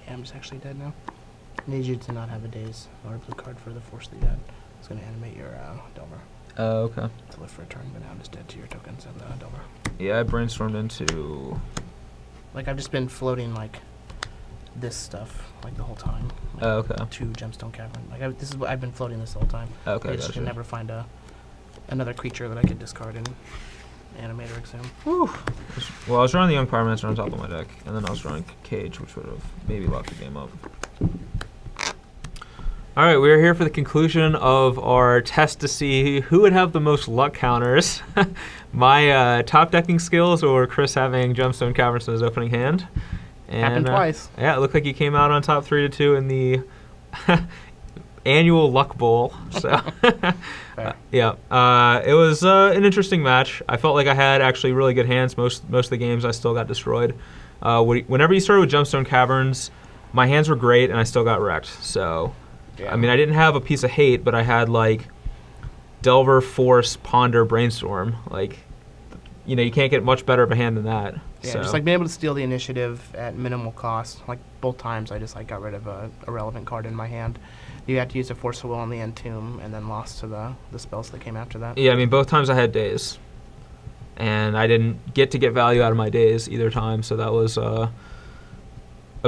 Yeah, I'm just actually dead now. I need you to not have a daze or a blue card for the force that you had. It's going to animate your Delver. Oh, okay. To live for a turn, but now I'm just dead to your tokens and Delver. Yeah, I brainstormed into... Like, I've just been floating, like, this stuff, like, the whole time. Like, Oh, okay. 2 Gemstone Cavern. Like, this is what I've been floating this the whole time. Okay, I just gotcha. can never find another creature that I could discard and Animator Exhume. Whew. Well, I was drawing the Young Pyromancer on top of my deck, and then I was drawing Cage, which would have maybe locked the game up. All right, we are here for the conclusion of our test to see who would have the most luck counters. My top decking skills or Chris having Gemstone Caverns in his opening hand. And, Happened twice. Yeah, it looked like he came out on top 3-2 in the annual Luck Bowl. So, yeah, it was an interesting match. I felt like I had actually really good hands. Most of the games I still got destroyed. Whenever you started with Gemstone Caverns, my hands were great and I still got wrecked. So, yeah. I mean, I didn't have a piece of hate, but I had like Delver, Force, Ponder, Brainstorm. Like, you know, you can't get much better of a hand than that. Yeah, so. just like being able to steal the initiative at minimal cost. Like both times, I just like got rid of a irrelevant card in my hand. You had to use a Force of Will on the Entomb, and then lost to the spells that came after that. Yeah, I mean, both times I had days, and I didn't get value out of my days either time. So that was a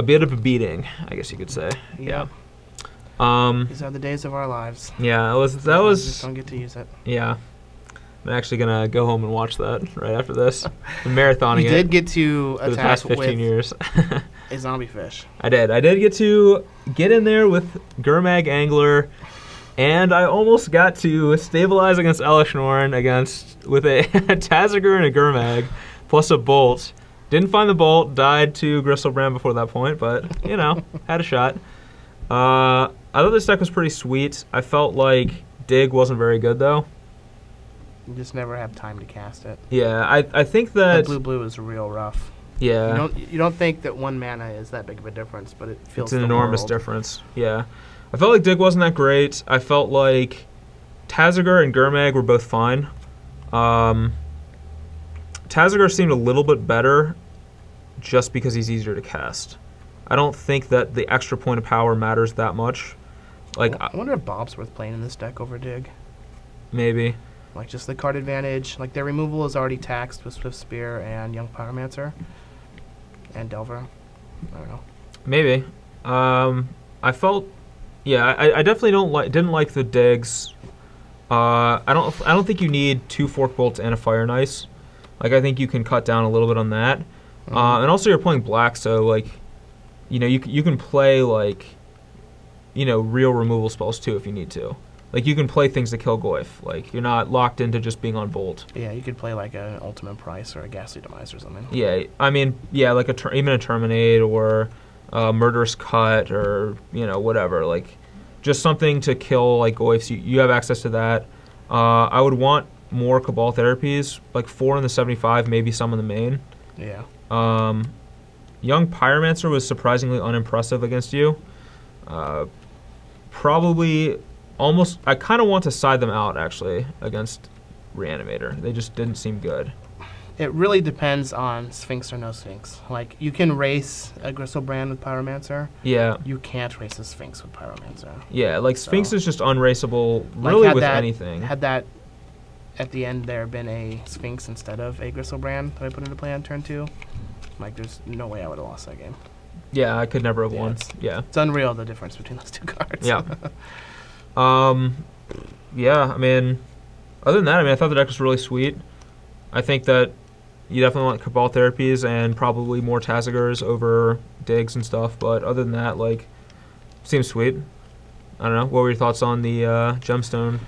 bit of a beating, I guess you could say. Yeah. These are the days of our lives. Yeah, that We was. just don't get to use it. Yeah. I'm actually gonna go home and watch that right after this. I'm marathoning You did get to for the past attack 15 with years. a zombie fish. I did get to get in there with Gurmag Angler, and I almost got to stabilize against Elishnorn with a Tazagur and a Gurmag, plus a Bolt. Didn't find the Bolt, died to Gristlebrand before that point, but, you know, had a shot. I thought this deck was pretty sweet. I felt like Dig wasn't very good, though. You just never have time to cast it. Yeah, I think that... Blue is real rough. Yeah. You don't think that 1 mana is that big of a difference, but it feels it's an enormous difference. Yeah. I felt like Dig wasn't that great. I felt like Tazagur and Gurmag were both fine. Tazagur seemed a little bit better just because he's easier to cast. I don't think that the extra point of power matters that much. Like, I wonder if Bob's worth playing in this deck over Dig. Maybe. Like, just the card advantage. Like, their removal is already taxed with Swift Spear and Young Pyromancer. And Delver. I don't know. Maybe. I felt Yeah, I definitely didn't like the digs. I don't think you need 2 fork bolts and a fire and ice. Like I think you can cut down a little bit on that. And also you're playing black, so like, you know, you can play like, you know, real removal spells too if you need to. Like you can play things to kill Goyf. Like you're not locked into just being on bolt. Yeah, you could play like an Ultimate Price or a Ghastly Demise or something. Yeah, I mean, yeah, like even a Terminate or Murderous Cut or, you know, whatever. Like just something to kill like Goyfs. You have access to that. I would want more Cabal therapies, like 4 in the 75, maybe some in the main. Yeah. Young Pyromancer was surprisingly unimpressive against you. Probably almost, I kind of want to side them out actually against Reanimator. They just didn't seem good. It really depends on Sphinx or no Sphinx. Like, you can race a Griselbrand with Pyromancer. Yeah. You can't race a Sphinx with Pyromancer. Yeah, like Sphinx is just unraceable Like, really with anything. Had that, at the end, there been a Sphinx instead of a Griselbrand that I put into play on turn 2, like, there's no way I would have lost that game. Yeah, I could never have won. Yeah. It's unreal, the difference between those 2 cards. Yeah. Yeah, I mean, other than that, I mean, I thought the deck was really sweet. I think that you definitely want Cabal therapies and probably more Tazagers over digs and stuff, but other than that, like, seems sweet. I don't know. What were your thoughts on the Gemstone?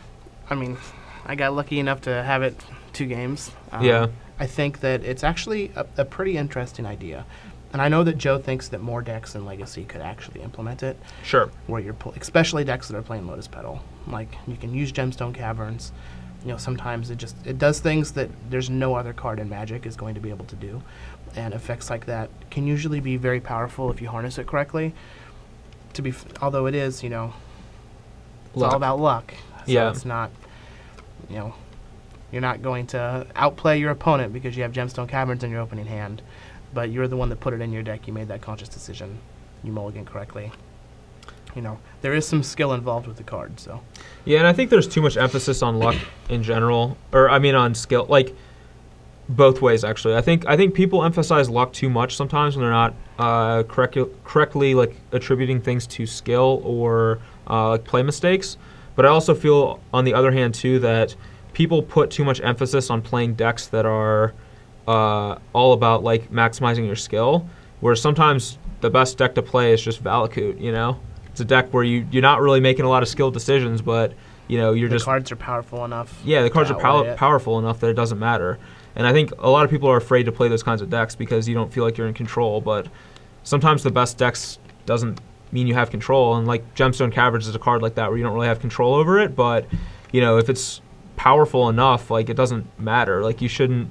I mean, I got lucky enough to have it 2 games. Yeah. I think that it's actually a pretty interesting idea. And I know that Joe thinks that more decks in Legacy could actually implement it. Sure. Where you're especially decks that are playing Lotus Petal. Like, you can use Gemstone Caverns. You know, sometimes it does things that there's no other card in Magic is going to be able to do. And effects like that can usually be very powerful if you harness it correctly. Although it is, you know, it's all about luck. So yeah. It's not, you know, you're not going to outplay your opponent because you have Gemstone Caverns in your opening hand. But you're the one that put it in your deck. You made that conscious decision. You mulligan correctly. You know, there is some skill involved with the card, so. Yeah, and I think there's too much emphasis on luck in general, or I mean on skill, like both ways actually. I think people emphasize luck too much sometimes when they're not correctly like attributing things to skill or like play mistakes. But I also feel on the other hand too that people put too much emphasis on playing decks that are all about like maximizing your skill, where sometimes the best deck to play is just Valakut, you know? It's a deck where you're not really making a lot of skilled decisions, but you know, the cards are powerful enough. Yeah, the cards are powerful enough that it doesn't matter. And I think a lot of people are afraid to play those kinds of decks because you don't feel like you're in control, but sometimes the best decks doesn't mean you have control, and like Gemstone Caverns is a card like that where you don't really have control over it, but you know, if it's powerful enough, like it doesn't matter. Like you shouldn't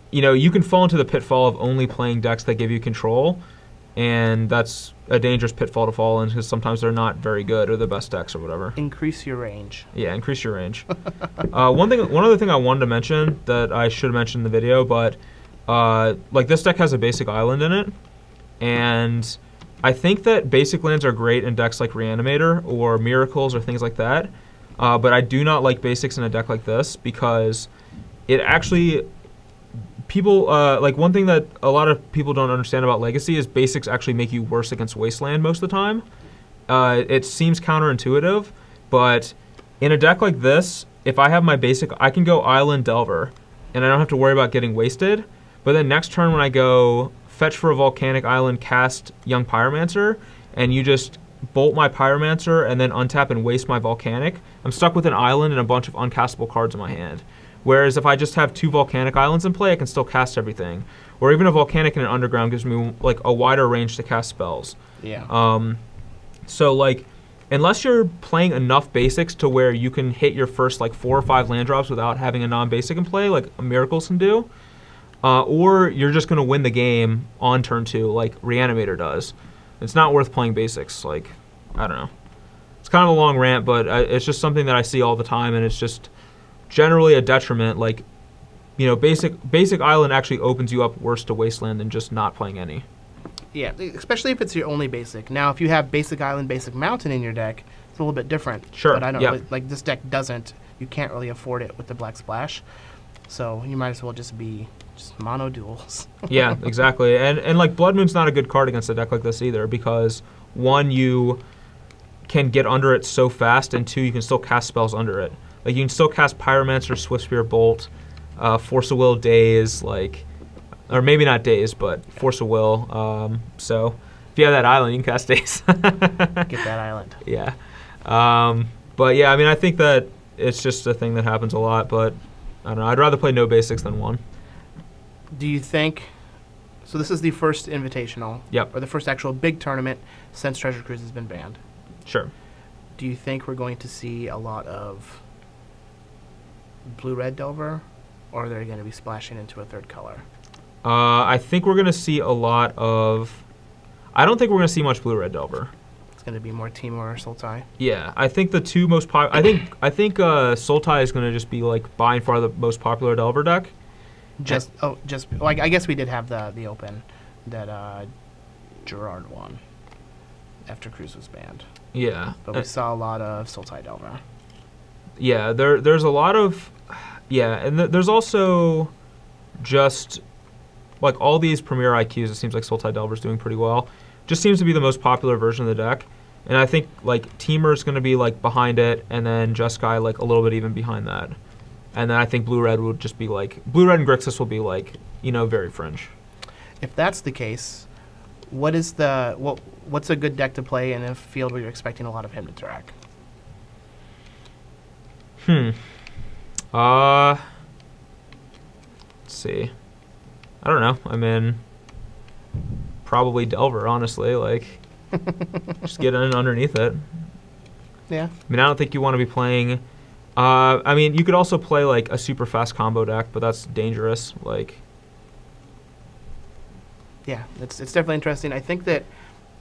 you know, you can fall into the pitfall of only playing decks that give you control, and that's a dangerous pitfall to fall in because sometimes they're not very good or the best decks or whatever. Increase your range. Yeah, increase your range. One other thing I wanted to mention that I should have mentioned in the video, but like this deck has a basic island in it, and I think that basic lands are great in decks like Reanimator or Miracles or things like that, but I do not like basics in a deck like this because it actually... People, like one thing that a lot of people don't understand about Legacy is basics actually make you worse against Wasteland most of the time. It seems counterintuitive, but in a deck like this, if I have my basic, I can go Island Delver, and I don't have to worry about getting wasted. But then next turn when I go fetch for a Volcanic Island, cast Young Pyromancer, and you just bolt my Pyromancer and then untap and waste my Volcanic, I'm stuck with an island and a bunch of uncastable cards in my hand. Whereas if I just have 2 Volcanic Islands in play, I can still cast everything. Or even a Volcanic and an Underground gives me like a wider range to cast spells. Yeah. So like, unless you're playing enough basics to where you can hit your first like 4 or 5 land drops without having a non-basic in play, like Miracles can do, or you're just going to win the game on turn 2, like Reanimator does, it's not worth playing basics. Like, I don't know. It's kind of a long rant, but it's just something that I see all the time, and it's just generally a detriment. Like, you know, basic island actually opens you up worse to Wasteland than just not playing any. Yeah, especially if it's your only basic. Now, if you have basic island, basic mountain in your deck, it's a little bit different. Sure. But I know, like this deck doesn't. You can't really afford it with the Black Splash, so you might as well just be mono duels. Yeah, exactly. And like Blood Moon's not a good card against a deck like this either, because one, you can get under it so fast, and two, you can still cast spells under it. Like you can still cast Pyromancer, Swift Spear, Bolt, Force of Will, Daze, like, or maybe not Daze, but Force of Will. So if you have that island, you can cast Daze. Get that island. Yeah. But yeah, I mean, I think that it's just a thing that happens a lot, but I don't know. I'd rather play no basics than one. Do you think... So this is the first invitational, Yep. or the first actual big tournament since Treasure Cruise has been banned. Sure. Do you think we're going to see a lot of blue-red Delver, or are they going to be splashing into a third color? I think we're going to see a lot of... I don't think we're going to see much blue-red Delver. It's going to be more Temur or Sultai. Yeah, I think the two most popular... I think Sultai is going to just be like by and far the most popular Delver deck. Like I guess we did have the open that Gerard won after Cruise was banned. Yeah. But we saw a lot of Sultai Delver. Yeah, there's a lot of... Yeah, and there's also just... Like all these Premier IQs, it seems like Sultai Delver's doing pretty well. Just seems to be the most popular version of the deck. And I think like Temur's going to be like behind it, and then Jeskai like a little bit even behind that. And then I think Blue-Red would just be like... Blue-Red and Grixis will be like, you know, very fringe. If that's the case, what's a good deck to play in a field where you're expecting a lot of him to track? Let's see. I don't know. I mean, probably Delver, honestly. Like, just get in underneath it. Yeah. I mean, I don't think you want to be playing... I mean, you could also play, like, a super fast combo deck, but that's dangerous. Like... Yeah, it's definitely interesting. I think that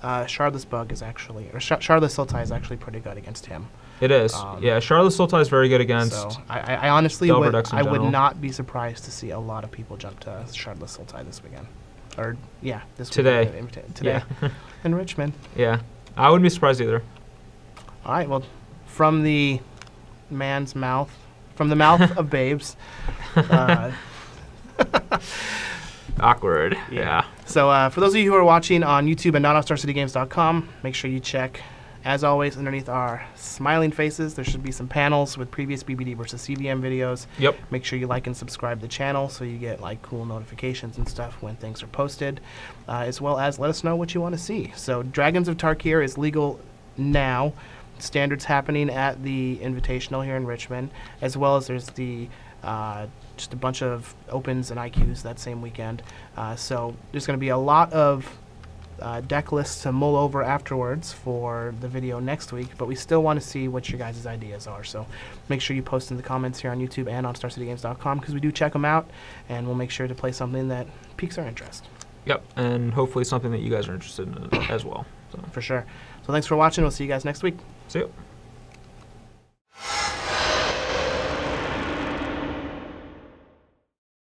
Shardless Bug is actually... Or Shardless Sultai is actually pretty good against him. It is. Yeah, Shardless Sultai is very good against... So, I honestly Delver would, decks in I would general. not be surprised to see a lot of people jump to Shardless Sultai this weekend. Or, yeah, this Today. weekend. Today. Yeah. In Richmond. Yeah. I wouldn't be surprised either. All right, well, from the man's mouth, from the mouth of babes. Awkward. Yeah. So for those of you who are watching on YouTube and not on StarCityGames.com, make sure you check, as always, underneath our smiling faces, there should be some panels with previous BBD versus CVM videos. Yep. Make sure you like and subscribe to the channel so you get like cool notifications and stuff when things are posted, as well as let us know what you want to see. So Dragons of Tarkir is legal now. Standards happening at the Invitational here in Richmond, as well as there's the just a bunch of opens and IQs that same weekend. So there's going to be a lot of deck lists to mull over afterwards for the video next week, but we still want to see what your guys' ideas are. So make sure you post in the comments here on YouTube and on StarCityGames.com, because we do check them out, and we'll make sure to play something that piques our interest. Yep, and hopefully something that you guys are interested in as well. So. For sure. So thanks for watching. We'll see you guys next week. See you.